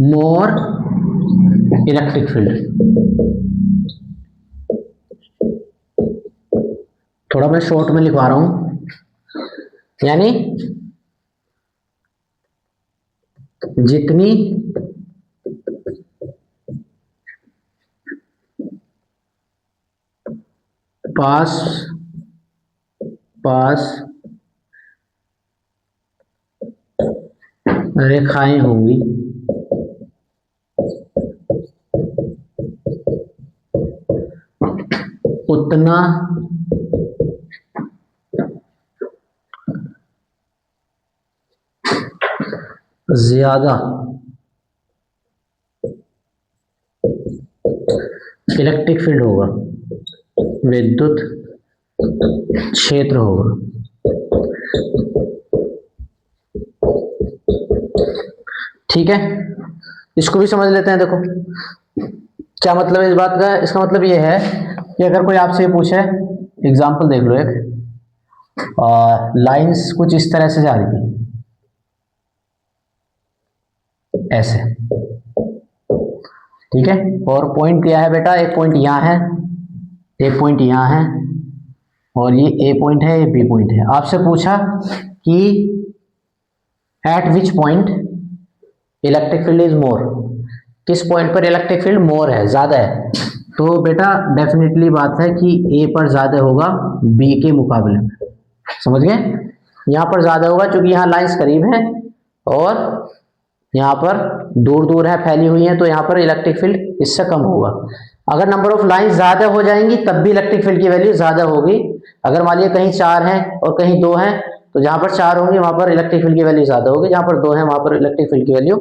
more electric field। थोड़ा मैं शॉर्ट में लिखवा रहा हूं, यानी जितनी पास रेखाएं होंगी उतना ज्यादा इलेक्ट्रिक फील्ड होगा, विद्युत क्षेत्र होगा। ठीक है, इसको भी समझ लेते हैं। देखो क्या मतलब है इस बात का, इसका मतलब ये है कि अगर कोई आपसे पूछे, एग्जांपल देख लो, एक लाइंस कुछ इस तरह से जा रही थी, ऐसे, ठीक है, और पॉइंट क्या है बेटा, एक पॉइंट यहां है, एक पॉइंट यहां है, और ये ए पॉइंट है, ये बी पॉइंट है। आपसे पूछा कि eight which point electric field is more, किस पॉइंट पर इलेक्ट्रिक फील्ड मोर है, ज्यादा है, तो बेटा डेफिनेटली बात है कि ए पर ज्यादा होगा बी के मुकाबले में। समझ गए, यहां पर ज्यादा होगा क्योंकि यहाँ लाइंस करीब है और यहाँ पर दूर दूर है, फैली हुई है, तो यहाँ पर इलेक्ट्रिक फील्ड इससे कम होगा। अगर नंबर ऑफ लाइंस ज्यादा हो जाएंगी तब भी इलेक्ट्रिक फील्ड की वैल्यू ज्यादा होगी। अगर मान लिया कहीं 4 है और कहीं 2 है, तो जहां पर 4 होंगे वहां पर इलेक्ट्रिक फील्ड की वैल्यू ज्यादा होगी, जहां पर 2 है वहां पर इलेक्ट्रिक फील्ड की वैल्यू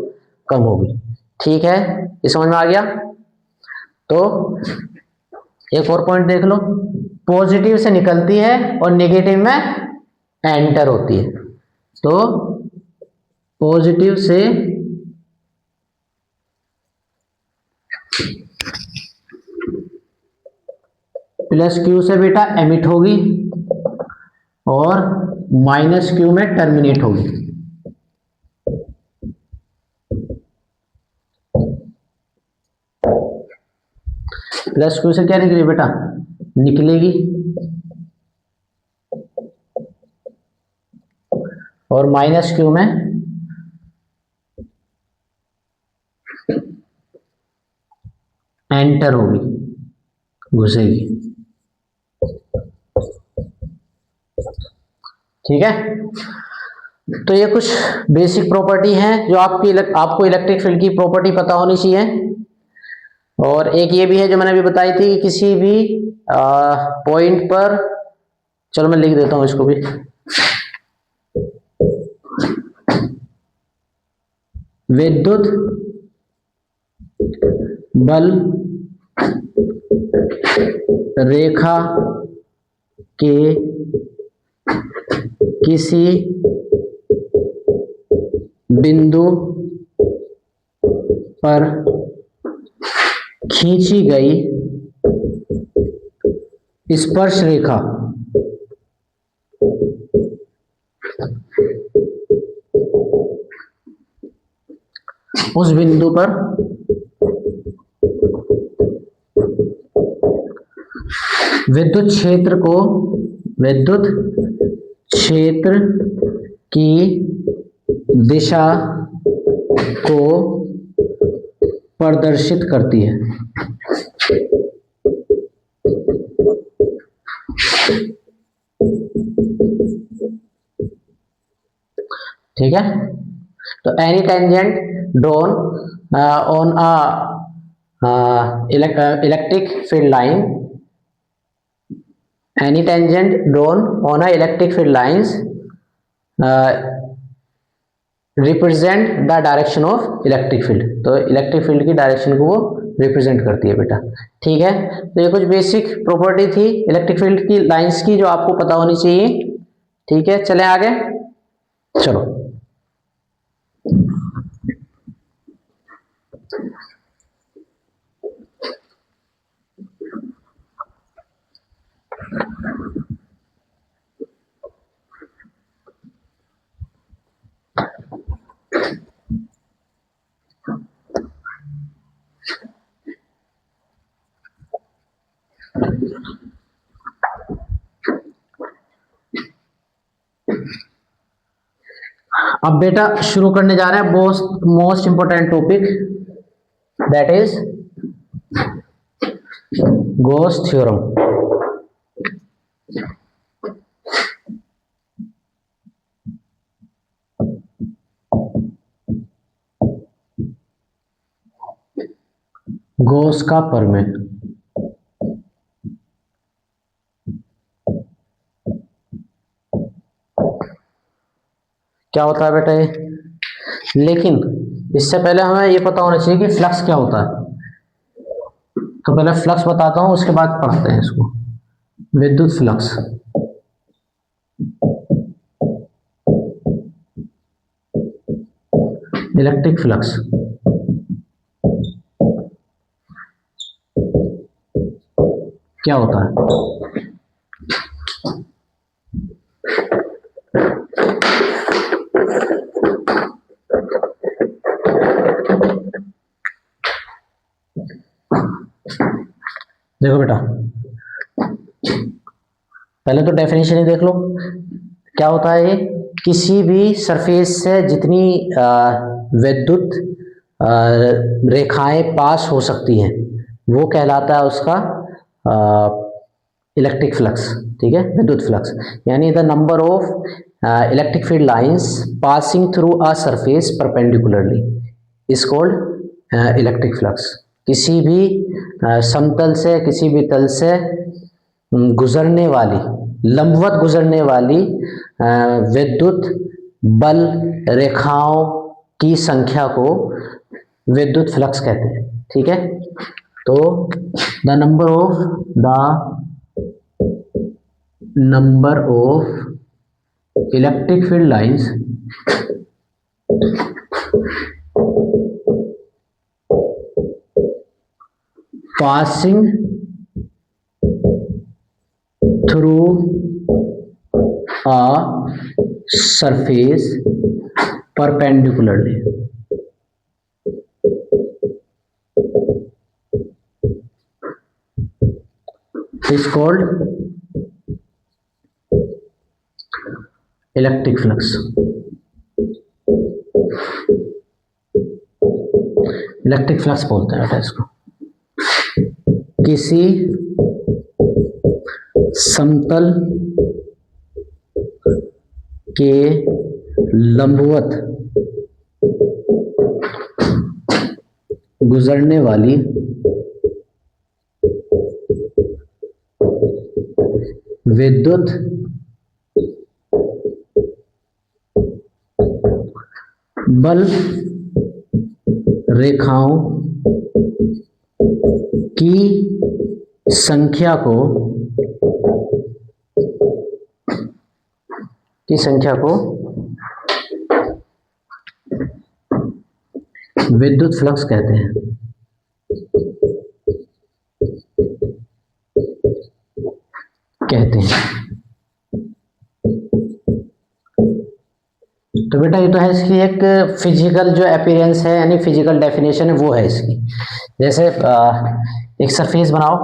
कम होगी। ठीक है, ये समझ में आ गया। तो एक और पॉइंट देख लो, पॉजिटिव से निकलती है और नेगेटिव में एंटर होती है। तो पॉजिटिव से प्लस क्यू से बेटा एमिट होगी और माइनस क्यू में टर्मिनेट होगी। प्लस क्यू से क्या निकलेगी बेटा, निकलेगी, और माइनस क्यू में एंटर होगी, घुसेगी। ठीक है, तो ये कुछ बेसिक प्रॉपर्टी हैं जो आपको इलेक्ट्रिक फील्ड की प्रॉपर्टी पता होनी चाहिए। और एक ये भी है जो मैंने अभी बताई थी कि किसी भी पॉइंट पर, चलो मैं लिख देता हूं इसको भी, विद्युत बल रेखा के किसी बिंदु पर खींची गई स्पर्श रेखा उस बिंदु पर विद्युत क्षेत्र की दिशा को प्रदर्शित करती है। ठीक है, तो any tangent drawn on electric field line, any tangent drawn on a electric field lines represent the direction of electric field। तो इलेक्ट्रिक फील्ड की डायरेक्शन को वो रिप्रेजेंट करती है बेटा। ठीक है, तो ये कुछ बेसिक प्रॉपर्टी थी इलेक्ट्रिक फील्ड की लाइंस की जो आपको पता होनी चाहिए। ठीक है, चलें आगे। चलो, अब बेटा शुरू करने जा रहे हैं most important topic, that is Gauss theorem. Gauss का प्रमेय। क्या होता है बेटा ये? लेकिन इससे पहले हमें ये पता होना चाहिए कि फ्लक्स क्या होता है। तो पहले फ्लक्स बताता हूं, उसके बाद पढ़ते हैं इसको। विद्युत फ्लक्स, इलेक्ट्रिक फ्लक्स, क्या होता है? देखो बेटा, पहले तो डेफिनेशन ही देख लो। क्या होता है ये? किसी भी सरफेस से जितनी विद्युत रेखाएं पास हो सकती हैं वो कहलाता है उसका इलेक्ट्रिक फ्लक्स। ठीक है, विद्युत फ्लक्स यानी the number of electric field lines passing through a surface perpendicularly is called electric flux. किसी भी समतल से, किसी भी तल से गुजरने वाली, लंबवत गुजरने वाली विद्युत बल रेखाओं की संख्या को विद्युत फ्लक्स कहते हैं। ठीक है, तो the number of electric field lines passing through a surface perpendicularly is called electric flux। Electric flux बोलते हैं बेटा इसको। किसी समतल के लंबवत गुजरने वाली विद्युत बल रेखाओं की संख्या को विद्युत फ्लक्स कहते हैं। कहते हैं। तो बेटा ये तो है इसकी एक फिजिकल जो अपीयरेंस है, यानी फिजिकल डेफिनेशन है वो है इसकी। जैसे एक सरफेस बनाओ,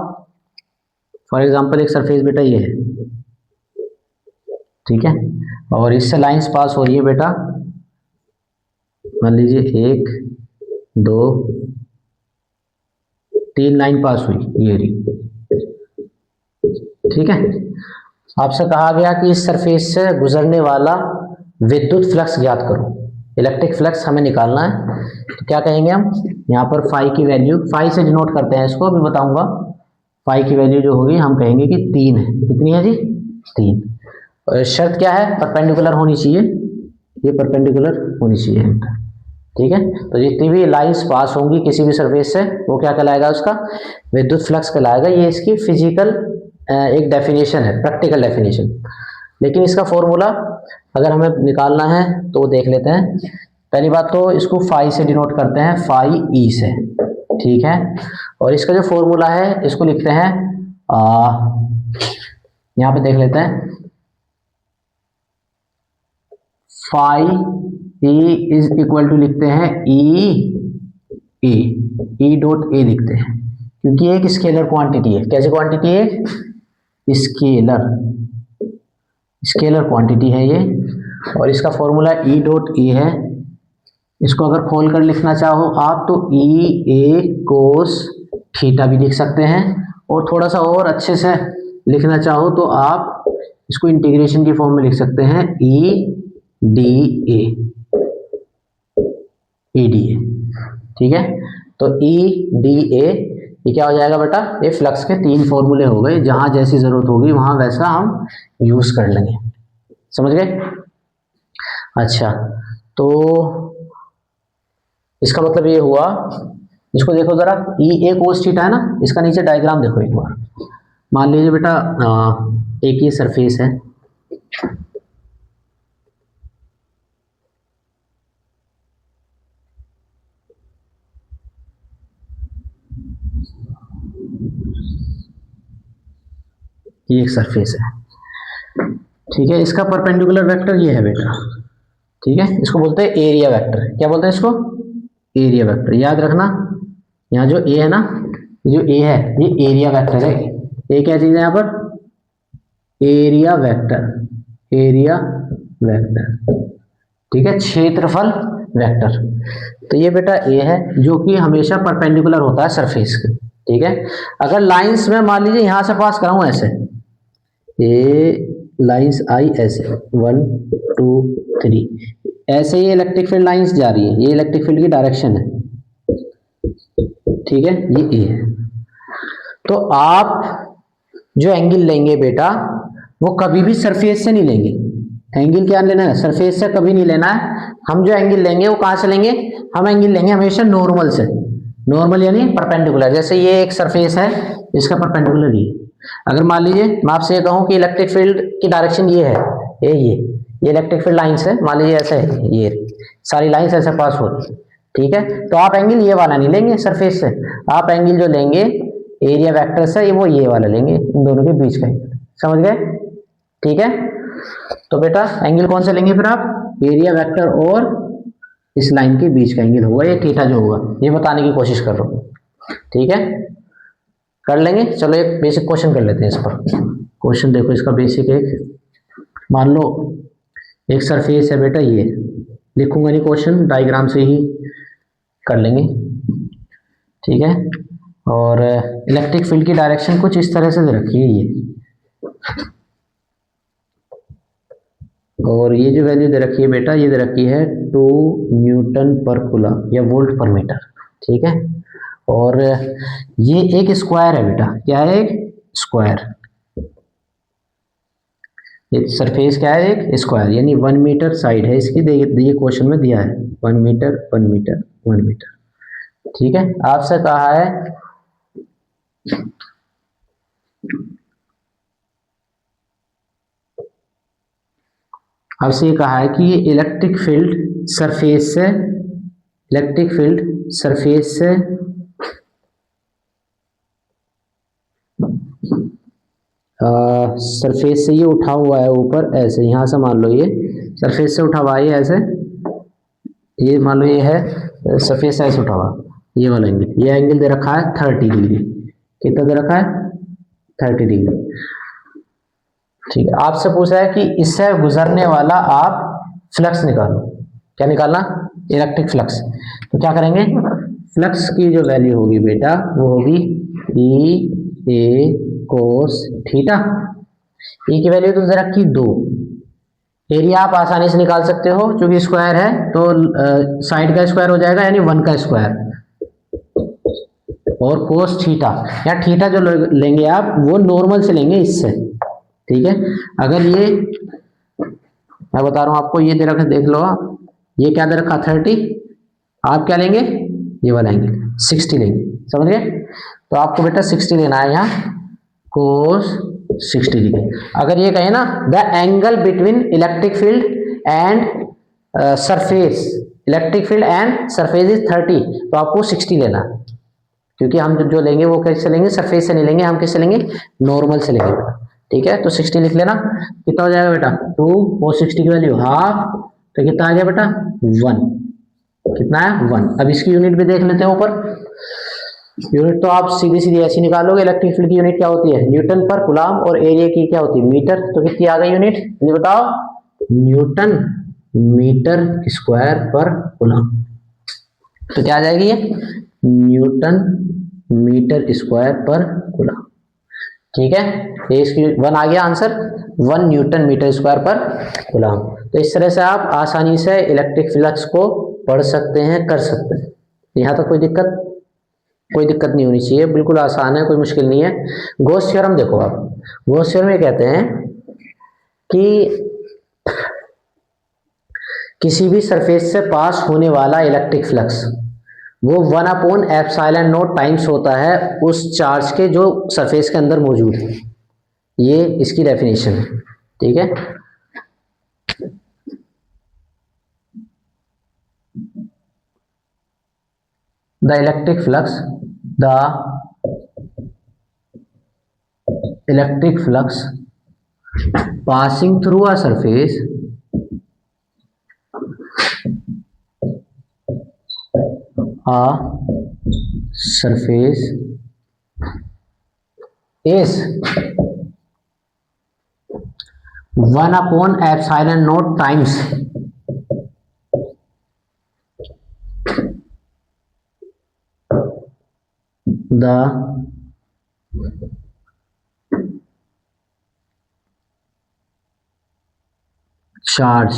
फॉर एग्जांपल एक सरफेस बेटा ये है, ठीक है, और इससे लाइंस पास हो रही है बेटा, मान लीजिए 1 2 3 लाइन पास हुई, ये रही, ठीक है। आपसे कहा गया कि इस सरफेस से गुजरने वाला विद्युत फ्लक्स ज्ञात करो, इलेक्ट्रिक फ्लक्स हमें निकालना है। तो क्या कहेंगे हम, यहाँ पर फाई की वैल्यू, फाई से डिनोट करते हैं इसको, अभी बताऊंगा। फाई की वैल्यू जो होगी हम कहेंगे कि 3 है। कितनी है जी, 3। और शर्त क्या है, परपेंडिकुलर होनी चाहिए, ये परपेंडिकुलर होनी चाहिए, ठीक है। तो जितनी भी लाइंस पास होंगी किसी भी सरफेस से, वो क्या कहलाएगा, उसका विद्युत फ्लक्स कहलाएगा। ये इसकी फिजिकल एक डेफिनेशन है, प्रैक्टिकल डेफिनेशन। लेकिन इसका फॉर्मूला अगर हमें निकालना है तो देख लेते हैं। पहली बात तो इसको फाई से डिनोट करते हैं, फाई ई से, ठीक है। और इसका जो फॉर्मूला है इसको लिखते हैं, यहाँ पे देख लेते हैं, phi E is equal to लिखते हैं ई डॉट ए लिखते हैं, क्योंकि एक स्केलर क्वांटिटी है। कैसे क्वांटिटी है, स्केलर क्वांटिटी है ये। और इसका फॉर्मूला ई डॉट ए है। इसको अगर खोल कर लिखना चाहो आप तो ई ए कोस थीटा भी लिख सकते हैं, और थोड़ा सा और अच्छे से लिखना चाहो तो आप इसको इंटीग्रेशन की फॉर्म में लिख सकते हैं, ई डी ए, ठीक है। तो ई डी ए, ये क्या हो जाएगा बेटा, ये फ्लक्स के 3 फॉर्मूले हो गए, जहां जैसी जरूरत होगी वहां वैसा हम यूज कर लेंगे, समझ गए। अच्छा, तो इसका मतलब ये हुआ, इसको देखो जरा, ई ए कोस थीटा है ना, इसका नीचे डायग्राम देखो एक बार। मान लीजिए बेटा एक ये सरफेस है, ये एक सरफेस है, ठीक है। इसका परपेंडिकुलर वेक्टर ये है बेटा, ठीक है। इसको बोलते हैं एरिया वेक्टर। क्या बोलते हैं इसको, एरिया वेक्टर। याद रखना, यहाँ जो ए है ना, जो ए है ये एरिया वेक्टर है। ए क्या चीज है यहाँ पर, एरिया वेक्टर, एरिया वेक्टर, ठीक है, क्षेत्रफल वेक्टर। तो ये बेटा ए है, जो कि हमेशा परपेंडिकुलर होता है सरफेस के, ठीक है। अगर लाइंस में मान लीजिए यहां से पास कराऊं ऐसे, ये लाइंस आई ऐसे 1 2 3, ऐसे ही इलेक्ट्रिक फील्ड लाइंस जा रही है, ये इलेक्ट्रिक फील्ड की डायरेक्शन है, ठीक है, ये ए है। तो आप जो एंगल लेंगे बेटा, वो कभी भी सरफेस से नहीं लेंगे। एंगल क्या लेना है, सरफेस से कभी नहीं लेना है। हम जो एंगल लेंगे वो कहां से लेंगे, हम एंगल लेंगे हमेशा नॉर्मल से। नॉर्मल यानी परपेंडिकुलर। जैसे ये एक सरफेस है, इसका परपेंडिकुलर ये। अगर मान लीजिए मैं आपसे ये कहूं कि इलेक्ट्रिक फील्ड की डायरेक्शन ये है, ये इलेक्ट्रिक फील्ड लाइंस है, मान लीजिए ऐसे है, ये सारी लाइंस ऐसे पास हो रही है, ठीक है। तो आप एंगल ये वाला नहीं लेंगे सरफेस से, आप एंगल जो लेंगे एरिया वेक्टर से, वो ये वाला लेंगे, इन दोनों के बीच का एंगल, समझ गए, ठीक है। तो बेटा एंगल कौन सा लेंगे फिर आप, एरिया वेक्टर और इस लाइन के बीच का एंगल होगा, ये थीटा जो होगा, ये बताने की कोशिश कर रहा हूं, ठीक है। कर लेंगे, चलो एक बेसिक क्वेश्चन कर लेते हैं इस पर। क्वेश्चन देखो इसका बेसिक, एक मान लो एक सरफेस है बेटा, ये लिखूंगा नहीं क्वेश्चन, डायग्राम से ही कर लेंगे, ठीक है। और इलेक्ट्रिक फील्ड की डायरेक्शन कुछ इस तरह से दे रखी है ये, और ये जो वैल्यू दे रखी है बेटा, ये दे रखी है 2 न्यूटन पर कूलम या वोल्ट पर मीटर, ठीक है। और ये एक स्क्वायर है बेटा, क्या है, एक स्क्वायर। ये सरफेस क्या है, एक स्क्वायर, यानी 1 मीटर साइड है इसकी, ये क्वेश्चन में दिया है 1 मीटर 1 मीटर 1 मीटर, ठीक है। आपसे कहा है आपसे ये कहा है कि ये इलेक्ट्रिक फील्ड सरफेस से, इलेक्ट्रिक फील्ड सरफेस से सरफेस से ये उठा हुआ है ऊपर ऐसे, यहाँ से मान लो ये सरफेस से उठा हुआ है ऐसे, ये मान लो ये है सरफेस से ऐसे उठा हुआ, ये वाला एंगल, ये एंगल दे रखा है 30 डिग्री। कितना दे रखा है? 30 डिग्री। ठीक है, आपसे पूछ रहा है कि इससे गुजरने वाला आप फ्लक्स निकालो। क्या निकालना? Electric flux. तो क्या करेंगे? फ्लक्स की जो वैल्यू होगी बेटा वो होगी ई ए कोस थीटा। ई की वैल्यू तो जरा की 2, एरिया आप आसानी से निकाल सकते हो क्योंकि स्क्वायर है तो साइड का स्क्वायर हो जाएगा यानी 1 का स्क्वायर, और कोस थीटा या थीटा जो लेंगे आप वो नॉर्मल से लेंगे इससे। ठीक है, अगर ये मैं बता रहा हूं आपको, ये दे रखा देख लो आप, ये क्या दे रखा 30, आप क्या लेंगे? ये वाला लेंगे 60 लेंगे। समझ गए? तो आपको बेटा 60 लेना है यहाँ, कोस 60 डिग्री। अगर ये कहे ना the angle between electric field and surface, electric field and surface is 30, तो आपको 60 लेना, क्योंकि हम जो लेंगे वो कैसे लेंगे? सरफेस से नहीं लेंगे, हम किससे लेंगे? नॉर्मल से लेंगे बेटा। ठीक है, तो 60 लिख लेना। कितना हो जाएगा बेटा? 2 और 60 की वैल्यू हाफ, तो कितना आ गया बेटा? 1। कितना है? 1। अब इसकी यूनिट भी देख लेते हैं ऊपर। यूनिट तो आप सीधी सीधी ऐसी निकालोगे, इलेक्ट्रिक फील्ड की यूनिट क्या होती है? न्यूटन पर कूलम, और एरिया की क्या होती है? मीटर। तो कितनी आ गई यूनिट? ये बताओ, न्यूटन मीटर स्क्वायर पर कूलम। तो क्या आ जाएगी ये? न्यूटन मीटर स्क्वायर पर कूलम। ठीक है, ये इसकी 1 आ गया आंसर, 1 न्यूटन मीटर स्क्वायर पर कूलम। तो इस तरह से आप आसानी से इलेक्ट्रिक फ्लक्स को पढ़ सकते हैं, कर सकते हैं। यहाँ तक कोई दिक्कत नहीं होनी चाहिए, बिल्कुल आसान है, कोई मुश्किल नहीं है। गॉस थ्योरम देखो आप, गॉस थ्योरम में कहते हैं कि किसी भी सरफेस से पास होने वाला इलेक्ट्रिक फ्लक्स वो 1/ε0 टाइम्स होता है उस चार्ज के जो सरफेस के अंदर मौजूद है। ये इसकी डेफिनेशन है। ठीक है, the electric flux passing through a surface is 1/ε0 times the charge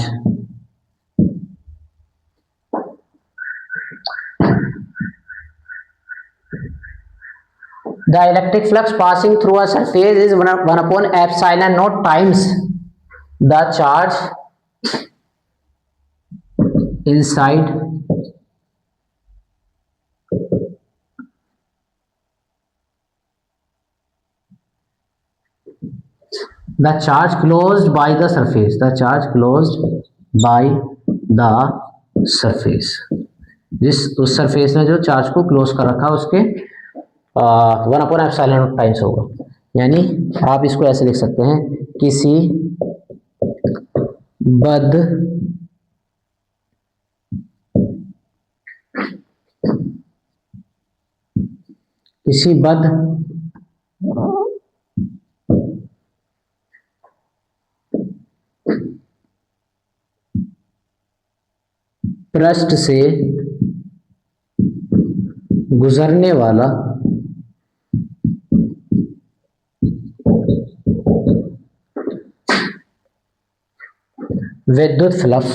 the electric flux passing through a surface is 1/ε0 times the charge inside the charge closed by the surface, the charge closed by the surface, जिस उस सरफेस ने जो चार्ज को क्लोज कर रखा उसके 1/ε0 टाइम्स होगा। यानी आप इसको ऐसे लिख सकते हैं, किसी बद्ध पृष्ठ से गुजरने वाला विद्युत फ्लक्स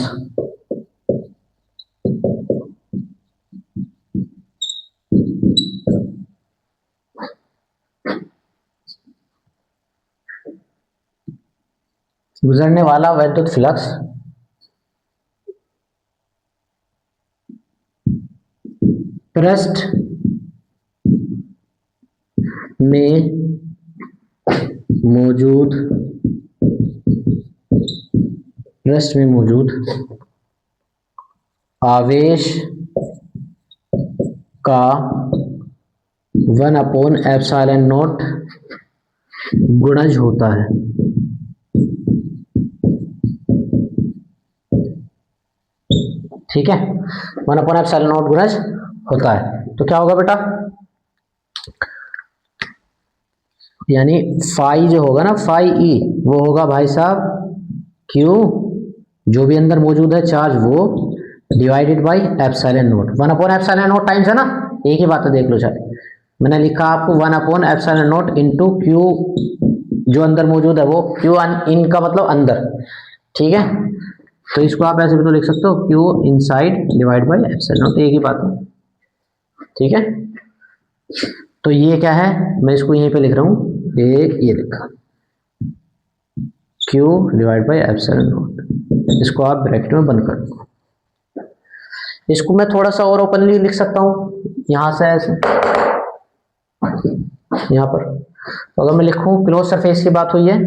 पृष्ठ में मौजूद आवेश का 1/ε0 गुणज होता है। ठीक है, 1/ε0 गुणज होता है। तो क्या होगा बेटा, यानी फाई जो होगा ना, फाई ई, वो होगा भाई साहब क्यू, जो भी अंदर मौजूद है चार्ज वो, divided by epsilon naught. 1/ε0 times है ना, एक ही बात है, देख लो चाहे मैंने लिखा आपको 1/ε0 इंटू क्यू, जो अंदर मौजूद है वो, क्यू इन का मतलब अंदर, ठीक है। तो इसको आप ऐसे भी तो लिख सकते हो, Q inside divide by epsilon note, एक ही बात है, ठीक है। तो ये क्या है, मैं इसको यहीं पे लिख रहा हूँ, ये लिखा Q divide by epsilon note, इसको आप ब्रैकेट में बंद कर दो। इसको मैं थोड़ा सा और ओपनली लिख सकता हूँ, यहां से ऐसे, यहां पर। तो अगर मैं लिखूं क्लोज सरफेस की बात हुई है,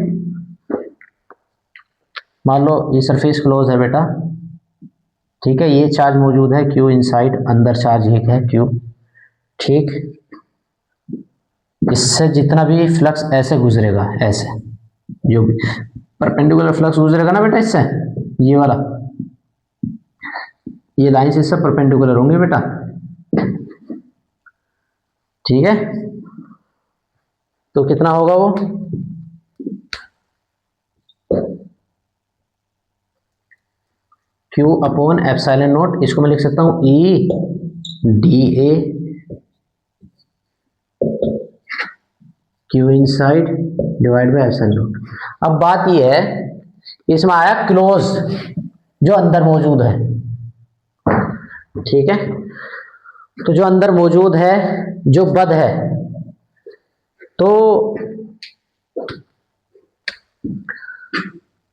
मान लो ये सरफेस क्लोज है बेटा, ठीक है, ये चार्ज मौजूद है Q इनसाइड, अंदर चार्ज एक है Q, ठीक। इससे जितना भी फ्लक्स ऐसे गुजरेगा, ऐसे जो भी परपेंडिकुलर फ्लक्स गुजरेगा ना बेटा, इससे ये वाला, ये लाइन इससे परपेंडिकुलर होंगे बेटा, ठीक है। तो कितना होगा वो, Q अपॉन एप्सिलॉन नोट, इसको मैं लिख सकता हूं E D A Q inside divide by epsilon note. अब बात ये है, इसमें आया क्लोज, जो अंदर मौजूद है, ठीक है। तो जो अंदर मौजूद है, जो बद है, तो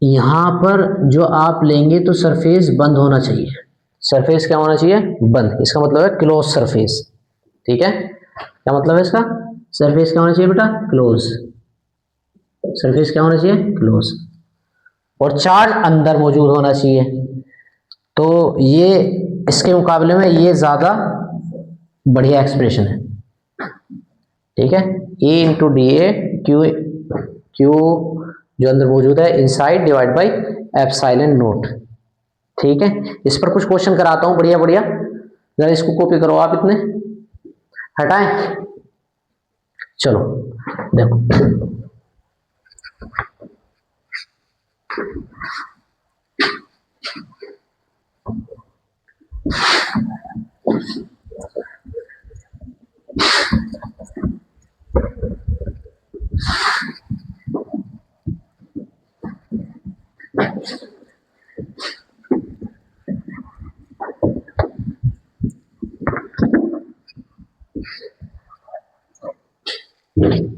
यहां पर जो आप लेंगे तो सरफेस बंद होना चाहिए, सरफेस क्या होना चाहिए, बंद, इसका मतलब है क्लोज सरफेस, ठीक है। क्या मतलब है इसका, सरफेस क्या होना चाहिए बेटा, क्लोज, सरफेस क्या होना चाहिए, क्लोज, और चार्ज अंदर मौजूद होना चाहिए। तो ये इसके मुकाबले में ये ज्यादा बढ़िया एक्सप्रेशन है, ठीक है। E into D A Q जो अंदर मौजूद है inside divide by epsilon note, ठीक है। इस पर कुछ क्वेश्चन कराता हूं, बढ़िया बढ़िया, जरा इसको कॉपी करो आप, इतने हटाएं, चलो देखो।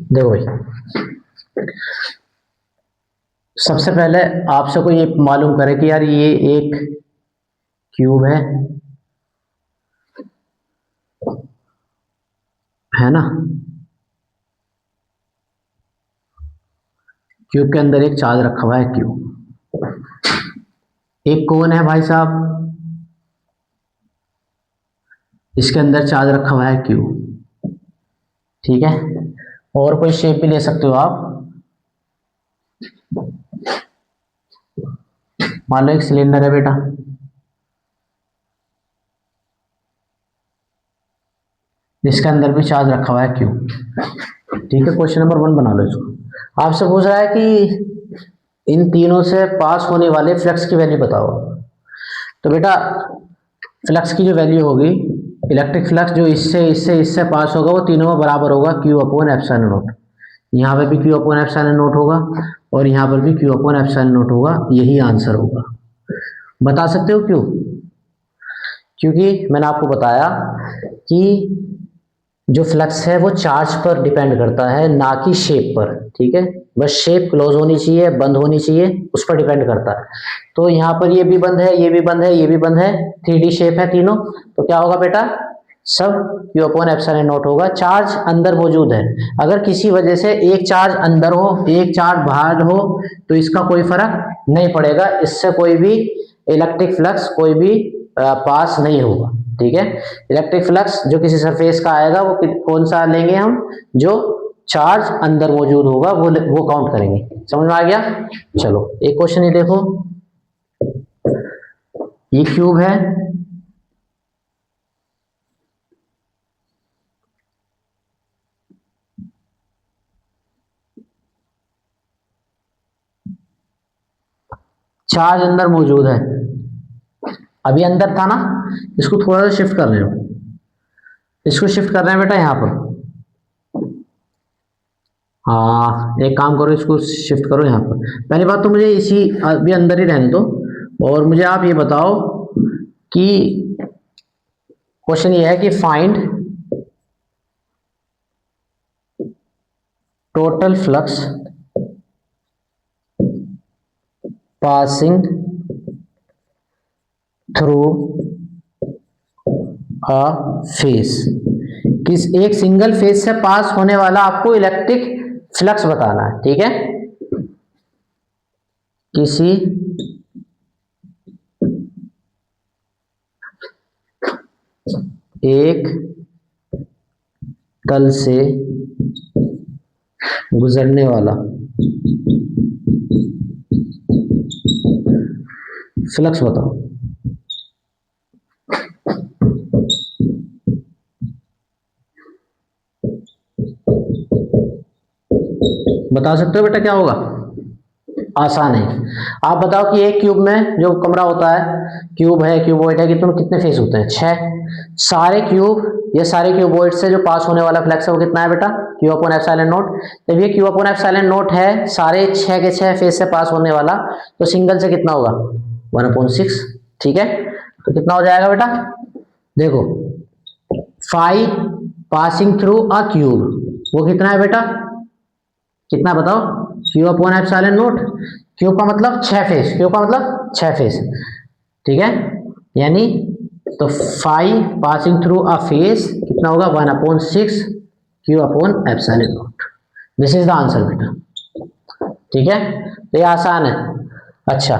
देखो भाई, सबसे पहले आपसे कोई ये मालूम करे कि यार ये एक क्यूब है ना, क्यूब के अंदर एक चार्ज रखा हुआ है क्यूब, एक कोन है भाई साहब, इसके अंदर चार्ज रखा हुआ है क्यूब, ठीक है। और कोई शेप भी ले सकते हो आप, मान लो एक सिलेंडर है बेटा, इसके अंदर भी चार्ज रखा हुआ है क्यूब, ठीक है। क्वेश्चन नंबर 1 बना लो इसको। आपसे पूछ रहा है कि इन तीनों से पास होने वाले फ्लक्स की वैल्यू बताओ। तो बेटा फ्लक्स की जो वैल्यू होगी, इलेक्ट्रिक फ्लक्स जो इससे इससे इससे पास होगा, वो तीनों में बराबर होगा Q अपॉन एप्सिलॉन नोट। यहाँ पे भी Q अपॉन एप्सिलॉन नोट होगा और यहाँ पर भी Q अपॉन एप्सिलॉन नोट होगा, यही आंसर होगा। बता सकते हो क्यों? क्योंकि मैंने आपको बताया कि जो फ्लक्स है वो चार्ज पर डिपेंड करता है, ना कि शेप पर, ठीक है। बस शेप क्लोज होनी चाहिए, बंद होनी चाहिए, उस पर डिपेंड करता है। तो यहाँ पर ये भी बंद है, ये भी बंद है, ये भी बंद है, 3D शेप है तीनों, तो क्या होगा बेटा, सब Q अपॉन एप्सिलॉन नोट होगा। चार्ज अंदर मौजूद है, अगर किसी वजह से एक चार्ज अंदर हो, एक चार्ज बाहर हो, तो इसका कोई फर्क नहीं पड़ेगा, इससे कोई भी इलेक्ट्रिक फ्लक्स कोई भी पास नहीं होगा, ठीक है। इलेक्ट्रिक फ्लक्स जो किसी सरफेस का आएगा वो कौन सा लेंगे हम, जो चार्ज अंदर मौजूद होगा वो काउंट करेंगे। समझ में आ गया? चलो एक क्वेश्चन ये देखो, ये क्यूब है, चार्ज अंदर मौजूद है, अभी अंदर था ना, इसको थोड़ा सा शिफ्ट कर रहे हो, इसको शिफ्ट कर रहे हैं बेटा यहाँ पर। हाँ एक काम करो, इसको शिफ्ट करो यहाँ पर। पहली बात तो मुझे इसी अभी अंदर ही रहने दो, और मुझे आप ये बताओ कि क्वेश्चन ये है कि find total flux passing through a face. किस एक सिंगल फेज से पास होने वाला आपको इलेक्ट्रिक फ्लक्स बताना है, ठीक है? किसी एक तल से गुजरने वाला फ्लक्स बताओ। बता सकते हो बेटा क्या होगा? आसान है। आप बताओ कि एक क्यूब में जो कमरा होता है, क्यूब है, क्यूबॉइड है, कि तुम कितने फेस होते हैं? 6। सारे क्यूब, ये सारे क्यूबॉइड से जो पास होने वाला फ्लक्स है वो कितना है बेटा? Q upon epsilon not. जब ये क्यू अपॉन एप्सिलॉन नॉट है, सारे 6 के 6 फेस से पास होने वाला, तो सिंगल से कितना होगा? 1/6। ठीक है, तो कितना हो जाएगा बेटा? देखो 5 पासिंग थ्रू अ क्यूब, वो कितना है बेटा? कितना बताओ? Q upon epsilon not. Cube का मतलब 6 फेस, क्यूब का मतलब 6 फेस, ठीक है? यानी तो 5 पासिंग थ्रू अ फेस कितना होगा? 1/6 Q upon epsilon not. This is the answer बेटा, ठीक है? तो ये आसान है। अच्छा,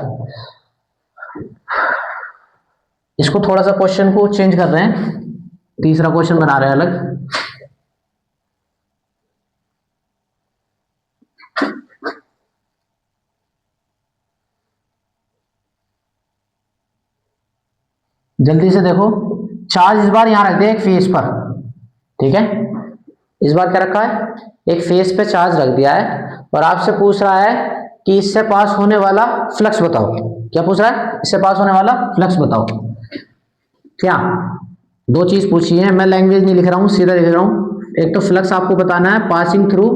इसको थोड़ा सा क्वेश्चन को चेंज कर रहे हैं, तीसरा क्वेश्चन बना रहे हैं अलग। जल्दी से देखो, चार्ज इस बार यहां रख दिया एक फेस पर, ठीक है? इस बार क्या रखा है? एक फेस पे चार्ज रख दिया है, और आपसे पूछ रहा है कि इससे पास होने वाला फ्लक्स बताओ। क्या पूछ रहा है? इससे पास होने वाला फ्लक्स बताओ। क्या दो चीज पूछी है, मैं लैंग्वेज नहीं लिख रहा हूं, सीधा लिख रहा हूं। एक तो फ्लक्स आपको बताना है पासिंग थ्रू,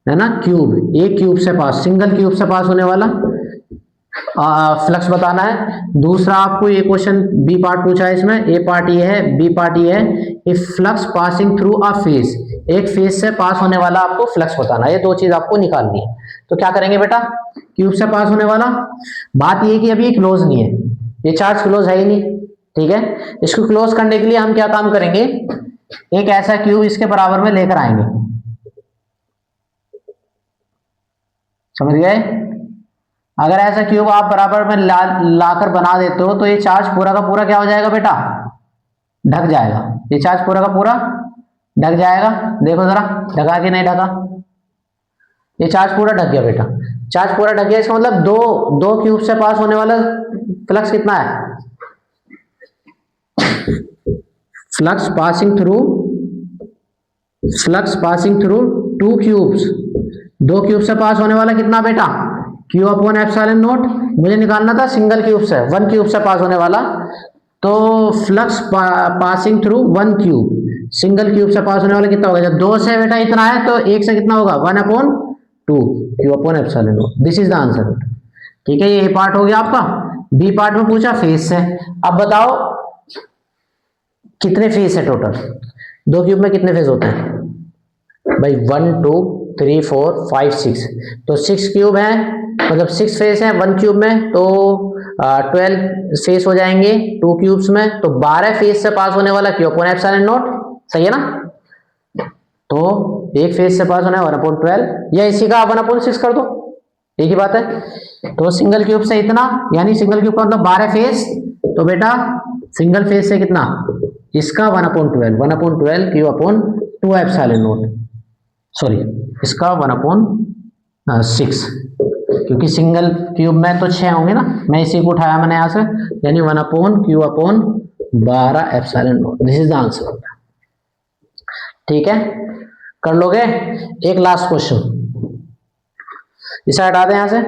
है ना, क्यूब, एक क्यूब से पास, सिंगल क्यूब से पास होने वाला फ्लक्स बताना है। दूसरा आपको ये क्वेश्चन बी पार्ट पूछा है, इसमें ए पार्ट ये है, बी पार्ट ये है, if flux passing through a face, एक फेस से पास होने वाला आपको फ्लक्स बताना है। ये दो चीज आपको निकालनी है। तो क्या करेंगे बेटा? क्यूब से पास होने वाला, बात ये कि अभी क्लोज नहीं है, ये चार्ज क्लोज है ही नहीं, ठीक है? इसको क्लोज करने के लिए हम क्या काम करेंगे? एक ऐसा क्यूब इसके बराबर में लेकर आएंगे, समझ गए? अगर ऐसा क्यूब आप बराबर में लाकर बना देते हो, तो ये चार्ज पूरा का पूरा क्या हो जाएगा बेटा? ढक जाएगा। ये चार्ज पूरा का पूरा ढक जाएगा। देखो जरा, ढका कि नहीं ढका? ये चार्ज पूरा ढक गया बेटा। चार्ज पूरा ढक गया, इसका मतलब दो क्यूब से पास होने वाला फ्लक्स कितना है? फ्लक्स पासिंग थ्रू 2 क्यूब्स, दो क्यूब से पास होने वाला कितना बेटा? Q upon epsilon not. मुझे निकालना था सिंगल क्यूब से, 1 क्यूब से पास होने वाला, तो flux passing through 1 cube, single cube से पास होने वाला कितना होगा? जब 2 से बेटा इतना है, तो 1 से कितना होगा? 1/2 Q upon epsilon not. This is the answer, ठीक है? ये पार्ट हो गया आपका। बी पार्ट में पूछा फेस से। अब बताओ कितने फेस है टोटल? दो क्यूब में कितने फेस होते हैं भाई? 1 2 3 4 5 6, तो 6 क्यूब है, मतलब 6 फेस है 1 क्यूब में, तो 12 फेस हो जाएंगे 2 क्यूब्स में, तो 12 फेस से पास होने वाला क्यू अपॉन एप्सिलॉन नॉट, सही है ना? तो एक फेस से पास होना है 1/12, या इसी का 1/6 कर दो, एक ही बात है। तो सिंगल क्यूब से इतना, यानी सिंगल क्यूब का मतलब 12 फेस, तो बेटा सिंगल फेस से कितना? इसका 1/12 Q upon 2 epsilon not, sorry, इसका 1/6, क्योंकि सिंगल क्यूब में तो 6 होंगे ना, मैं इसी को उठाया मैंने यहां से, यानी 1/q/12 epsilon not. This is the answer. ठीक है, कर लोगे। एक लास्ट क्वेश्चन, इसे हटा दें यहां से।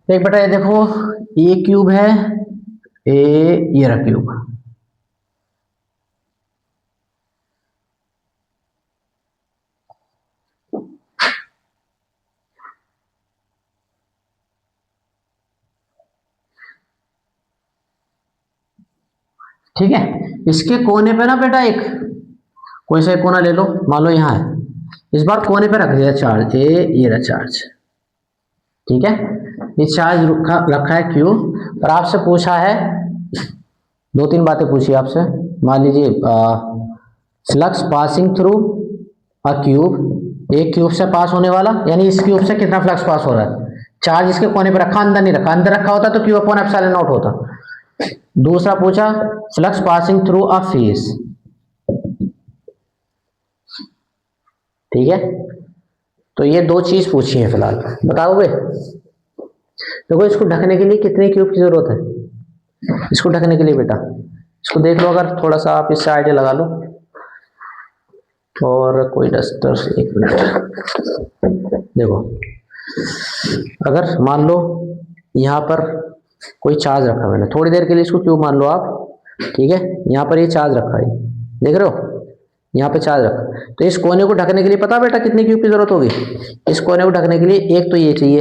एक बेटा ये देखो, ए क्यूब है, ये रहा क्यूब। ठीक है, इसके कोने पे ना बेटा एक कोई सा कोना ले लो, मान लो यहाँ है, इस बार कोने पे रख दिया चार्ज ए, ये रहा चार्ज। ठीक है, ये चार्ज रखा है क्यू, और आपसे पूछा है, 2-3 बातें पूछी आपसे। मान लीजिए flux passing through a cube, एक क्यूब से पास होने वाला, यानी इस क्यूब से कितना फ्लक्स पास हो रहा है। चार्ज इसके कोने पे रखा, अंदर नहीं रखा, अंदर रखा होता तो q/ε0 होता। दूसरा पूछा flux passing through a face. ठीक है, तो ये 2 चीज पूछी है फिलहाल, बताओगे। देखो इसको ढकने के लिए कितने क्यूब की जरूरत है, इसको ढकने के लिए बेटा, इसको देख लो, अगर थोड़ा सा आप इससे आइडिया लगा लो, और कोई डस्टर, 1 मिनट। देखो अगर मान लो यहाँ पर कोई चार्ज रखा मैंने, थोड़ी देर के लिए इसको क्यूब मान लो आप। ठीक है, यहाँ पर ये चार्ज रखा है, देख रहे हो, यहाँ पे चार्ज रखा। तो इस कोने को ढकने के लिए पता बेटा कितने क्यूब की जरूरत होगी। इस कोने को ढकने के लिए एक तो ये चाहिए,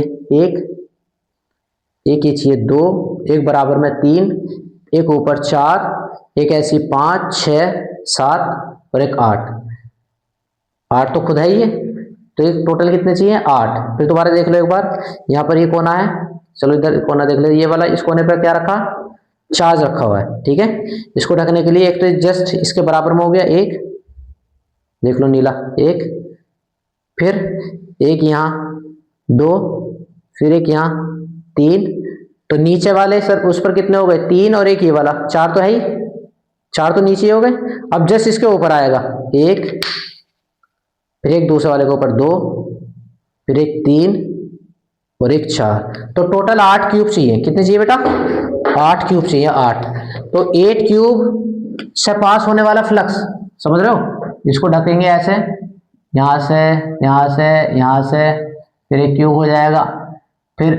एक ये चाहिए 2, एक बराबर में 3, एक ऊपर 4, एक ऐसी 5, 6, 7 और एक 8। 8 तो खुद है ही है, तो एक टोटल कितने चाहिए 8। फिर दोबारा देख लो एक बार, यहाँ पर ये कोना है, चलो इधर कोना देख लो, ये वाला, इस कोने पर क्या रखा, चार्ज रखा हुआ है। ठीक है, इसको ढकने के लिए एक तो जस्ट इसके बराबर में हो गया एक, देख लो नीला एक, फिर एक यहाँ 2, फिर एक यहाँ 3, तो नीचे वाले सर उस पर कितने हो गए 3, और एक ये वाला 4 तो है ही, 4 तो नीचे हो गए। अब जस्ट इसके ऊपर आएगा एक, फिर एक दूसरे वाले के ऊपर 2, फिर एक 3 और एक 4, तो टोटल 8 क्यूब चाहिए। कितने चाहिए बेटा, 8 क्यूब चाहिए, 8। तो 8 क्यूब से पास होने वाला फ्लक्स, समझ रहे हो, इसको ढकेंगे ऐसे, यहां से यहां से यहां से, फिर एक क्यूब हो जाएगा, फिर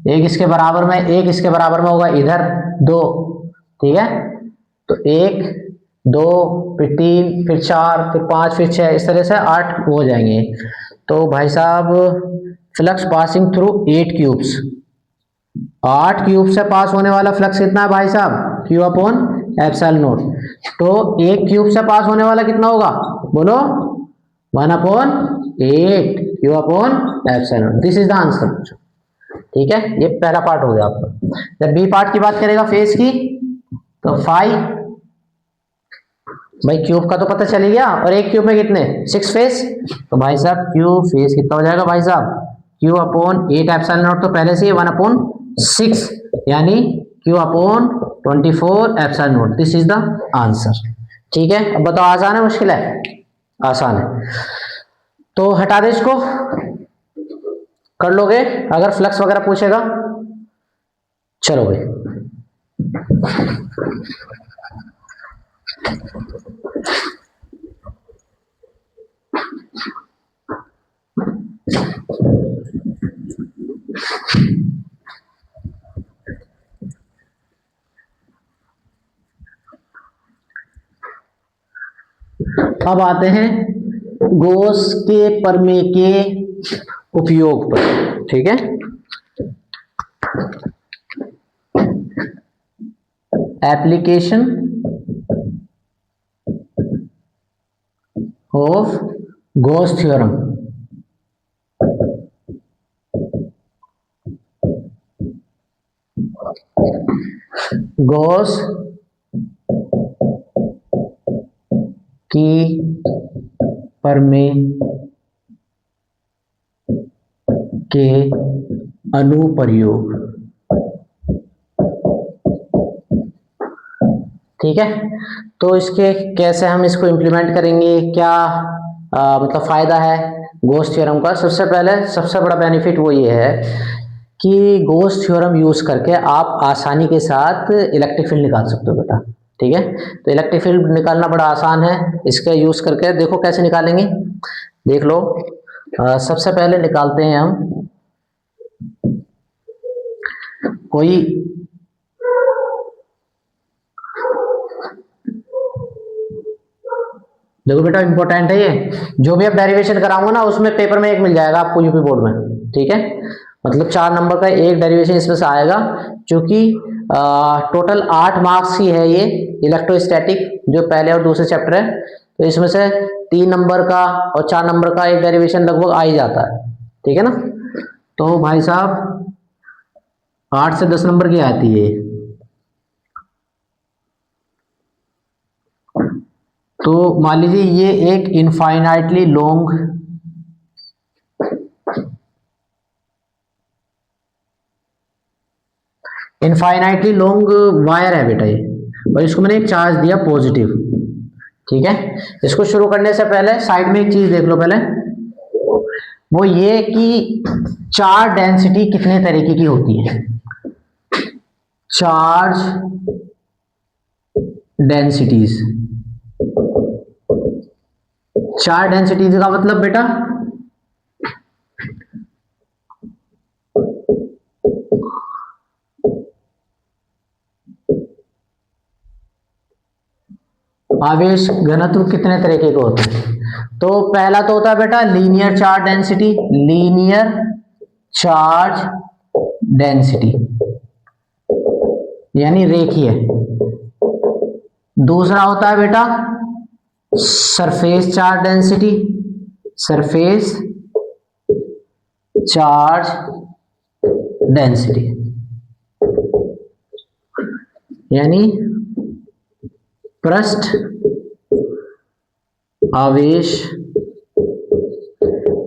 एक इसके बराबर में, एक इसके बराबर में होगा इधर 2। ठीक है, तो 1 2 फिर 3 फिर 4 फिर 5 फिर 6, इस तरह से 8 हो जाएंगे। तो भाई साहब flux passing through 8 cubes, 8 cube से पास होने वाला फ्लक्स कितना है भाई साहब, q/ε0। तो एक क्यूब से पास होने वाला कितना होगा, बोलो 1/8 q/ε0। This is the answer. ठीक है, ये पहला पार्ट हो गया आपका। जब बी पार्ट की बात करेगा फेस की, तो 5, भाई क्यूब का तो पता चल गया, और एक क्यूब में कितने 6 फेस, तो भाई साहब क्यूब फेस कितना हो जाएगा भाई साहब, q/8ε0 तो पहले से 1/6, यानी q/24ε0। This is the answer. ठीक है, अब बताओ आसान है मुश्किल है, आसान है, तो हटा दे इसको, कर लोगे अगर फ्लक्स वगैरह पूछेगा। चलो भाई, अब आते हैं गोस के प्रमेय के उपयोग पर। ठीक है, application of Gauss theorem. Gauss की प्रमेय के अनुप्रयोग। ठीक है, तो इसके कैसे हम इसको इम्प्लीमेंट करेंगे, क्या मतलब फायदा है गोस थ्योरम का। सबसे पहले सबसे बड़ा बेनिफिट वो ये है कि गोस थ्योरम यूज करके आप आसानी के साथ इलेक्ट्रिक फील्ड निकाल सकते हो बेटा। ठीक है, तो इलेक्ट्रिक फील्ड निकालना बड़ा आसान है, इसका यूज करके देखो कैसे निकालेंगे, देख लो। सबसे पहले निकालते हैं हम कोई देखो बेटा इंपॉर्टेंट है ये, जो भी आप डेरिवेशन कराऊंगा ना उसमें पेपर में एक मिल जाएगा आपको यूपी बोर्ड में। ठीक है, मतलब 4 नंबर का एक डेरिवेशन इसमें से आएगा, क्योंकि टोटल 8 मार्क्स की है ये इलेक्ट्रोस्टैटिक जो पहले और दूसरे चैप्टर है, तो इसमें से 3 नंबर का और 4 नंबर का एक डेरिवेशन लगभग आ ही जाता है। ठीक है ना, तो भाई साहब 8 से 10 नंबर की आती है। तो मान लीजिए ये एक इनफाइनाइटली लॉन्ग वायर है बेटा ये, और इसको मैंने एक चार्ज दिया पॉजिटिव। ठीक है, इसको शुरू करने से पहले साइड में एक चीज देख लो पहले, वो ये कि चार्ज डेंसिटी कितने तरीके की होती है। चार्ज डेंसिटीज, चार्ज डेंसिटीज का मतलब बेटा आवेश घनत्व कितने तरीके के होते हैं। तो पहला तो होता है बेटा linear charge density, linear charge density यानी रेखीय। दूसरा होता है बेटा surface charge density, surface charge density यानी पृष्ठ आवेश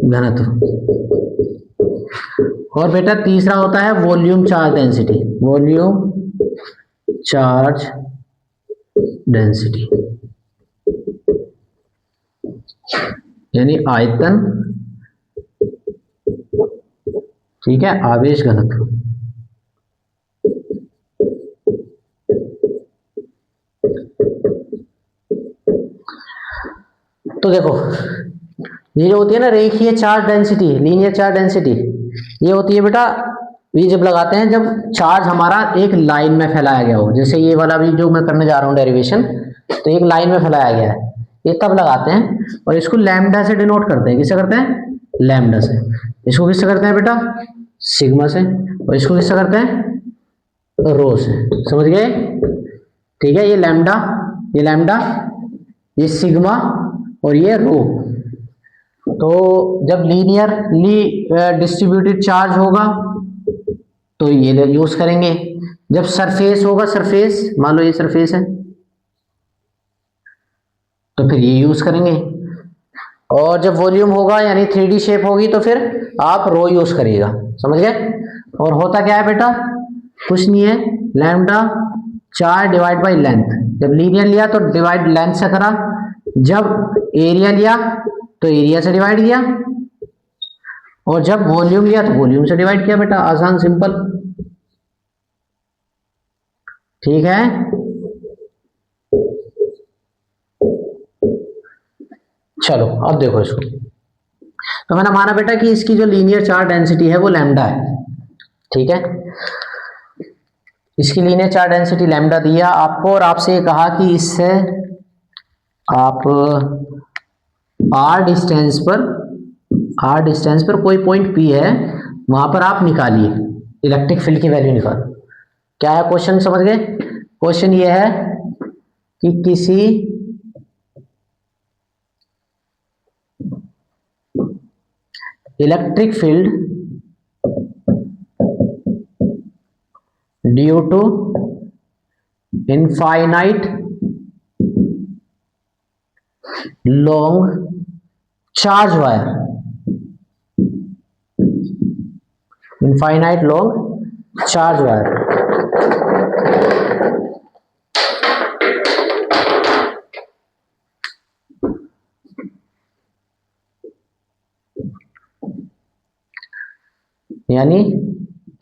घनत्व। और बेटा तीसरा होता है volume charge density, volume charge density यानी आयतन, ठीक है, आवेश घनत्व। तो देखो ये जो होती है ना रेखीय charge density, linear charge density, ये होती है बेटा ये जब लगाते हैं जब चार्ज हमारा एक लाइन में फैलाया गया हो, जैसे ये वाला भी जो मैं करने जा रहा हूँ डेरिवेशन, तो एक लाइन में फैलाया गया है, ये तब लगाते हैं और इसको लैम्डा से डिनोट करते हैं। किससे करते हैं? लैम्डा से। इसको किससे करते हैं बेटा? सिग्मा से। और इसको किससे करते हैं? रो से। समझ गए? ठीक है, ये लैम्डा, ये लैम्डा, ये सिग्मा और ये रो। तो जब लीनियरली डिस्ट्रीब्यूटेड चार्ज होगा तो ये यूज करेंगे। जब सरफेस होगा, सरफेस मान लो ये सरफेस है, तो फिर ये यूज करेंगे। और जब वॉल्यूम होगा यानी 3D शेप होगी तो फिर आप रो यूज करिएगा। समझ गए? और होता क्या है बेटा? कुछ नहीं है, लैम्डा 4 डिवाइड बाई लेंथ। जब लीनियर लिया तो डिवाइड लेंथ से करा, जब एरिया लिया तो एरिया से डिवाइड किया, और जब वॉल्यूम लिया तो वॉल्यूम से डिवाइड किया बेटा। आसान, सिंपल। ठीक है, चलो अब देखो इसको। तो मैंने माना बेटा कि इसकी जो लीनियर चार्ज डेंसिटी है वो लैम्डा है। ठीक है, इसकी लीनियर चार्ज डेंसिटी लैम्डा दिया आपको, और आपसे ये कहा कि इससे आप आर डिस्टेंस पर कोई पॉइंट पी है, वहां पर आप निकालिए इलेक्ट्रिक फील्ड की वैल्यू निकालो। क्या है क्वेश्चन? समझ गए? क्वेश्चन ये है कि किसी electric field due to infinite long charge wire infinite long charge wire. यानी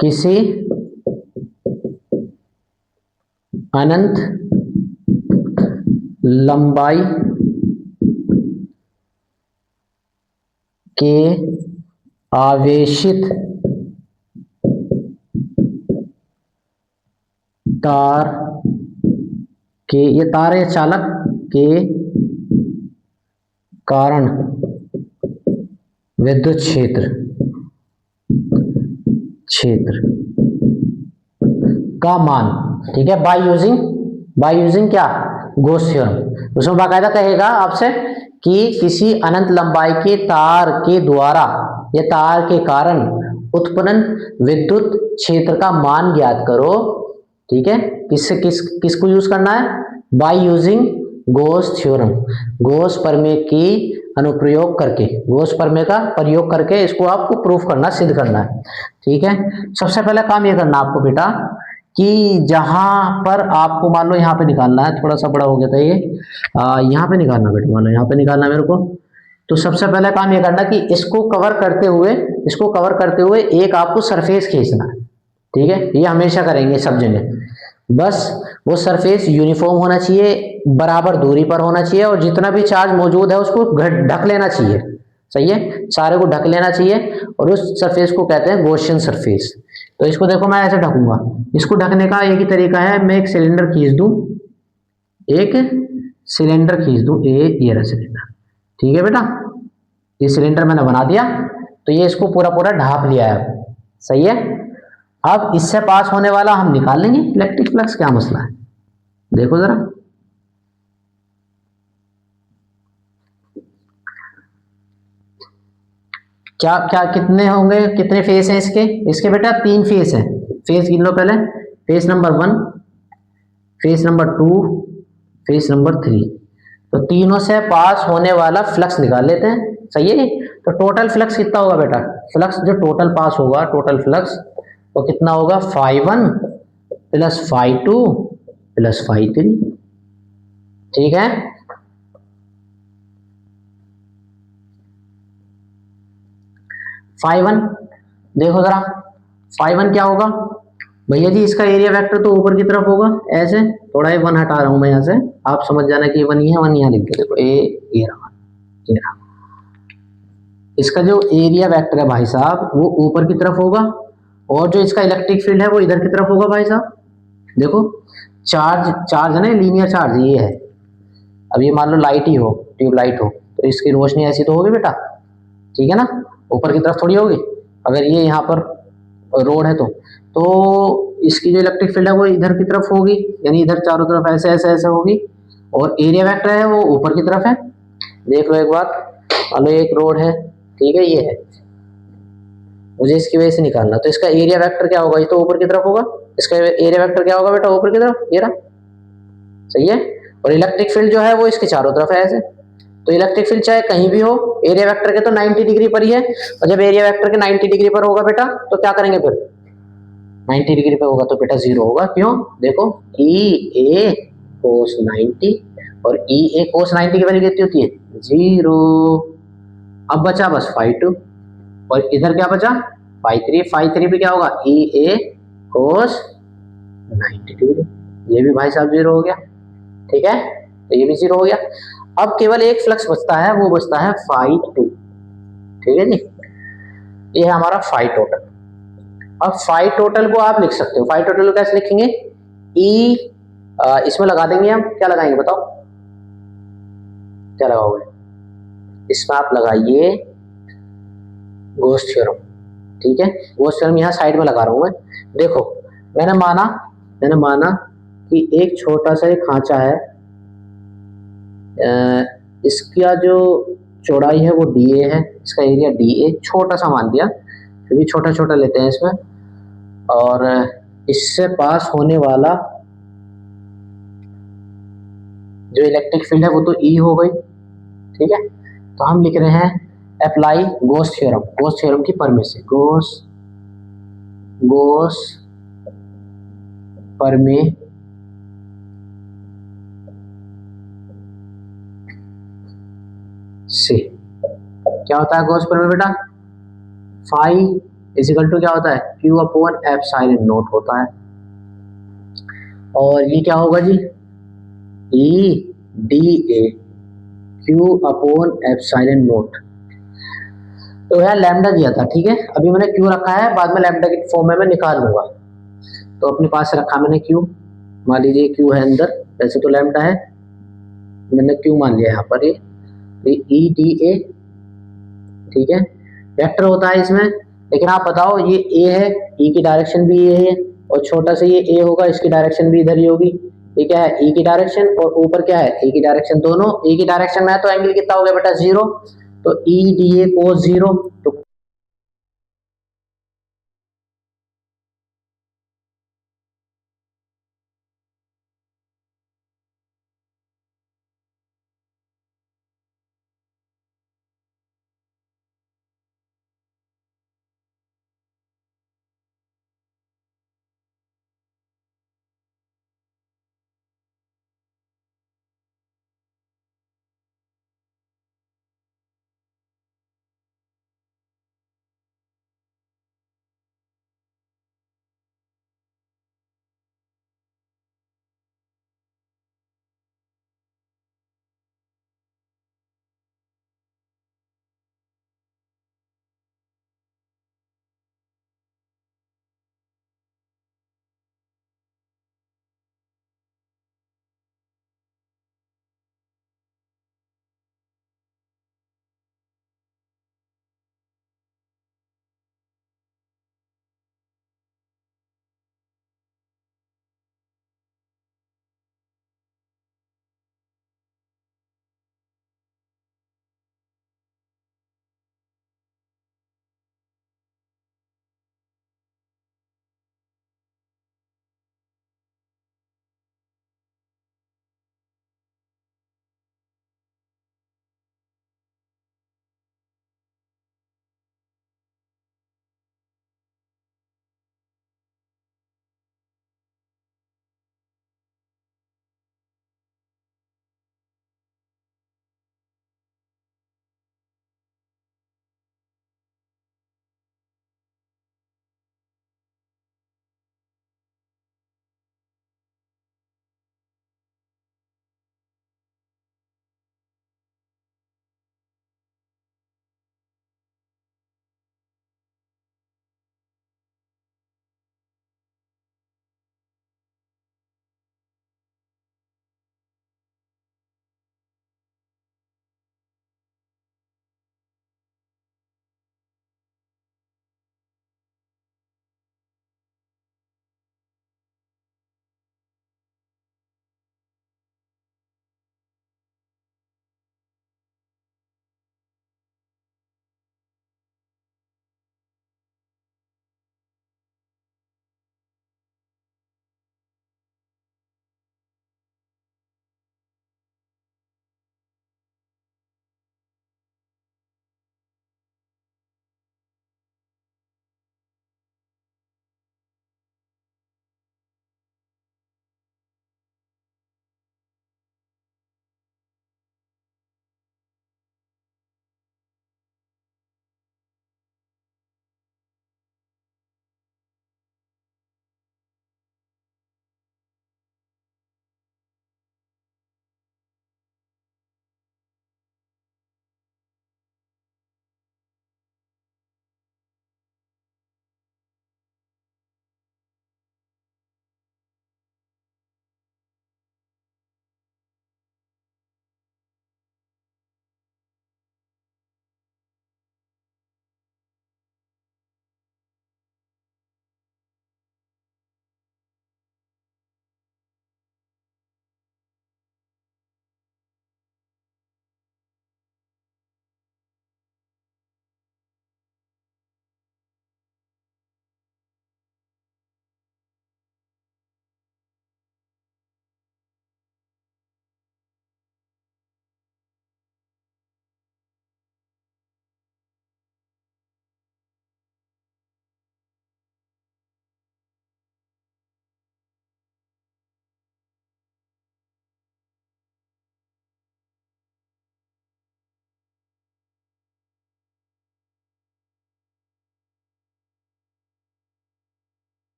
किसी अनंत लंबाई के आवेशित तार के, ये तार या चालक के कारण विद्युत क्षेत्र का मान, ठीक है, बाय यूजिंग क्या, गॉस थ्योरम। उसमें बाकायदा कहेगा आपसे कि किसी अनंत लंबाई के तार के द्वारा या तार के कारण उत्पन्न विद्युत क्षेत्र का मान ज्ञात करो, ठीक है। किसको यूज करना है, by using Gauss theorem, Gauss प्रमेय की अनुप्रयोग करके, गॉस प्रमेय का प्रयोग करके इसको आपको प्रूफ करना, सिद्ध करना है, ठीक है। सबसे पहले काम ये करना आपको बेटा कि जहां पर आपको मान लो यहाँ पे निकालना है, थोड़ा सा बड़ा हो गया था ये, यहाँ पे निकालना बेटा, मान लो यहाँ पे निकालना मेरे को। तो सबसे पहले काम ये करना कि इसको कवर करते हुए एक आपको सरफेस खींचना है, ठीक है। ये हमेशा करेंगे सब जगह, बस वो सरफेस यूनिफॉर्म होना चाहिए, बराबर दूरी पर होना चाहिए, और जितना भी चार्ज मौजूद है उसको ढक लेना चाहिए, सही है, सारे को ढक लेना चाहिए, और उस सरफेस को कहते हैं गॉसियन सरफेस। तो इसको देखो मैं ऐसे ढकूंगा, इसको ढकने का एक ही तरीका है, मैं एक सिलेंडर खींच दूं, ये रहा सिलेंडर, ठीक है बेटा, ये सिलेंडर मैंने बना दिया, तो ये इसको पूरा ढाप लिया है, सही है। अब इससे पास होने वाला हम निकाल लेंगे इलेक्ट्रिक फ्लक्स, क्या मसला है, देखो जरा, क्या कितने होंगे, कितने फेस हैं इसके बेटा, 3 फेस हैं, फेस गिन लो पहले, face number 1, face number 2, face number 3। तो तीनों से पास होने वाला फ्लक्स निकाल लेते हैं, सही है। तो टोटल फ्लक्स कितना होगा बेटा, फ्लक्स जो टोटल पास होगा, टोटल फ्लक्स वो कितना होगा, φ1 प्लस φ2 प्लस φ3, ठीक है। φ1 देखो जरा, φ1 क्या होगा भैया जी, इसका एरिया वेक्टर तो ऊपर की तरफ होगा, ऐसे थोड़ा 1 हटा रहा हूं मैं यहाँ से, आप समझ जाना कि 1 ही है, 1 यहाँ लिख के देखो, ये रहा, इसका जो एरिया वेक्टर है भाई साहब वो ऊपर की तरफ होगा, और जो इसका इलेक्ट्रिक फील्ड है वो इधर की तरफ होगा भाई साहब। देखो चार्ज है ना, लीनियर चार्ज ये है। अब ये मान लो लाइट ही हो, ट्यूबलाइट हो, तो इसकी रोशनी ऐसी तो होगी बेटा, ठीक है ना, ऊपर की तरफ थोड़ी होगी। अगर ये यहाँ पर रोड है तो इसकी जो इलेक्ट्रिक फील्ड है वो इधर की तरफ होगी, यानी इधर चारों तरफ ऐसे होगी, और एरिया वेक्टर है वो ऊपर की तरफ है। देख लो एक बार, मान लो एक रोड है, ठीक है, ये है, मुझे इसकी वजह से निकालना, तो इसका एरिया वेक्टर क्या होगा, ये तो ऊपर की तरफ होगा, इसका एरिया वेक्टर क्या होगा बेटा, ऊपर की तरफ, ये रहा, सही है। और इलेक्ट्रिक फील्ड जो है वो इसके चारों तरफ है ऐसे, तो इलेक्ट्रिक फील्ड चाहे कहीं भी हो, एरिया वेक्टर के तो 90 डिग्री पर ही है, और जब एरिया वेक्टर के 90 डिग्री पर होगा बेटा तो क्या करेंगे, फिर 90 डिग्री पे होगा तो बेटा 0 होगा, क्यों, देखो EA cos 90, और EA cos 90 की वैल्यू कितनी होती है, 0। अब बचा बस φ2, और इधर क्या बचा, φ3 पे क्या होगा, EA cos 90 डिग्री, ये भी भाई साहब 0 हो गया, ठीक है, तो ये भी 0 हो गया। अब केवल एक फ्लक्स बचता है, वो बचता है φ2, ठीक है जी, ये है हमारा φ टोटल। अब φ टोटल को आप लिख सकते हो, φ टोटल को कैसे लिखेंगे, इसमें लगा देंगे हम, क्या लगाएंगे बताओ, क्या लगाओगे, इसमें आप लगाइए गॉस थ्योरम, ठीक है, गॉस थ्योरम यहाँ साइड में लगा रहा हूं मैं। देखो मैंने माना कि एक छोटा सा एक खांचा है, इसका जो चौड़ाई है वो DA है, इसका एरिया DA, छोटा सा मान दिया, फिर भी छोटा लेते हैं इसमें, और इससे पास होने वाला जो इलेक्ट्रिक फील्ड है वो तो E हो गई, ठीक है। तो हम लिख रहे हैं अप्लाई गॉस थ्योरम की परमिट से, गॉस गोस परमे से क्या होता है गोस परमे बेटा, फाई इजिकल टू क्या होता है क्यू अपॉन एप्सिलॉन नॉट होता है। और ये क्या होगा जी, E D A Q upon epsilon naught. तो यहाँ लैम्डा दिया था, ठीक है, अभी मैंने क्यू रखा है, बाद में लैम्डा की फॉर्म में मैं निकाल लूंगा। तो अपने पास रखा मैंने क्यू, मान लीजिए क्यू है अंदर, वैसे तो लैम्डा है, मैंने क्यू मान लिया यहाँ पर, ये ई डी ए, ठीक है, वेक्टर होता है इसमें। लेकिन आप बताओ ये ए है, ई की डायरेक्शन भी ये है, और छोटा सा ये ए होगा, इसकी डायरेक्शन भी इधर ही होगी। ये क्या है ई की डायरेक्शन, और ऊपर क्या है ए की डायरेक्शन, दोनों ए की डायरेक्शन में है, तो एंगल कितना हो गया बेटा 0। तो ई डी ए कोस 0, तो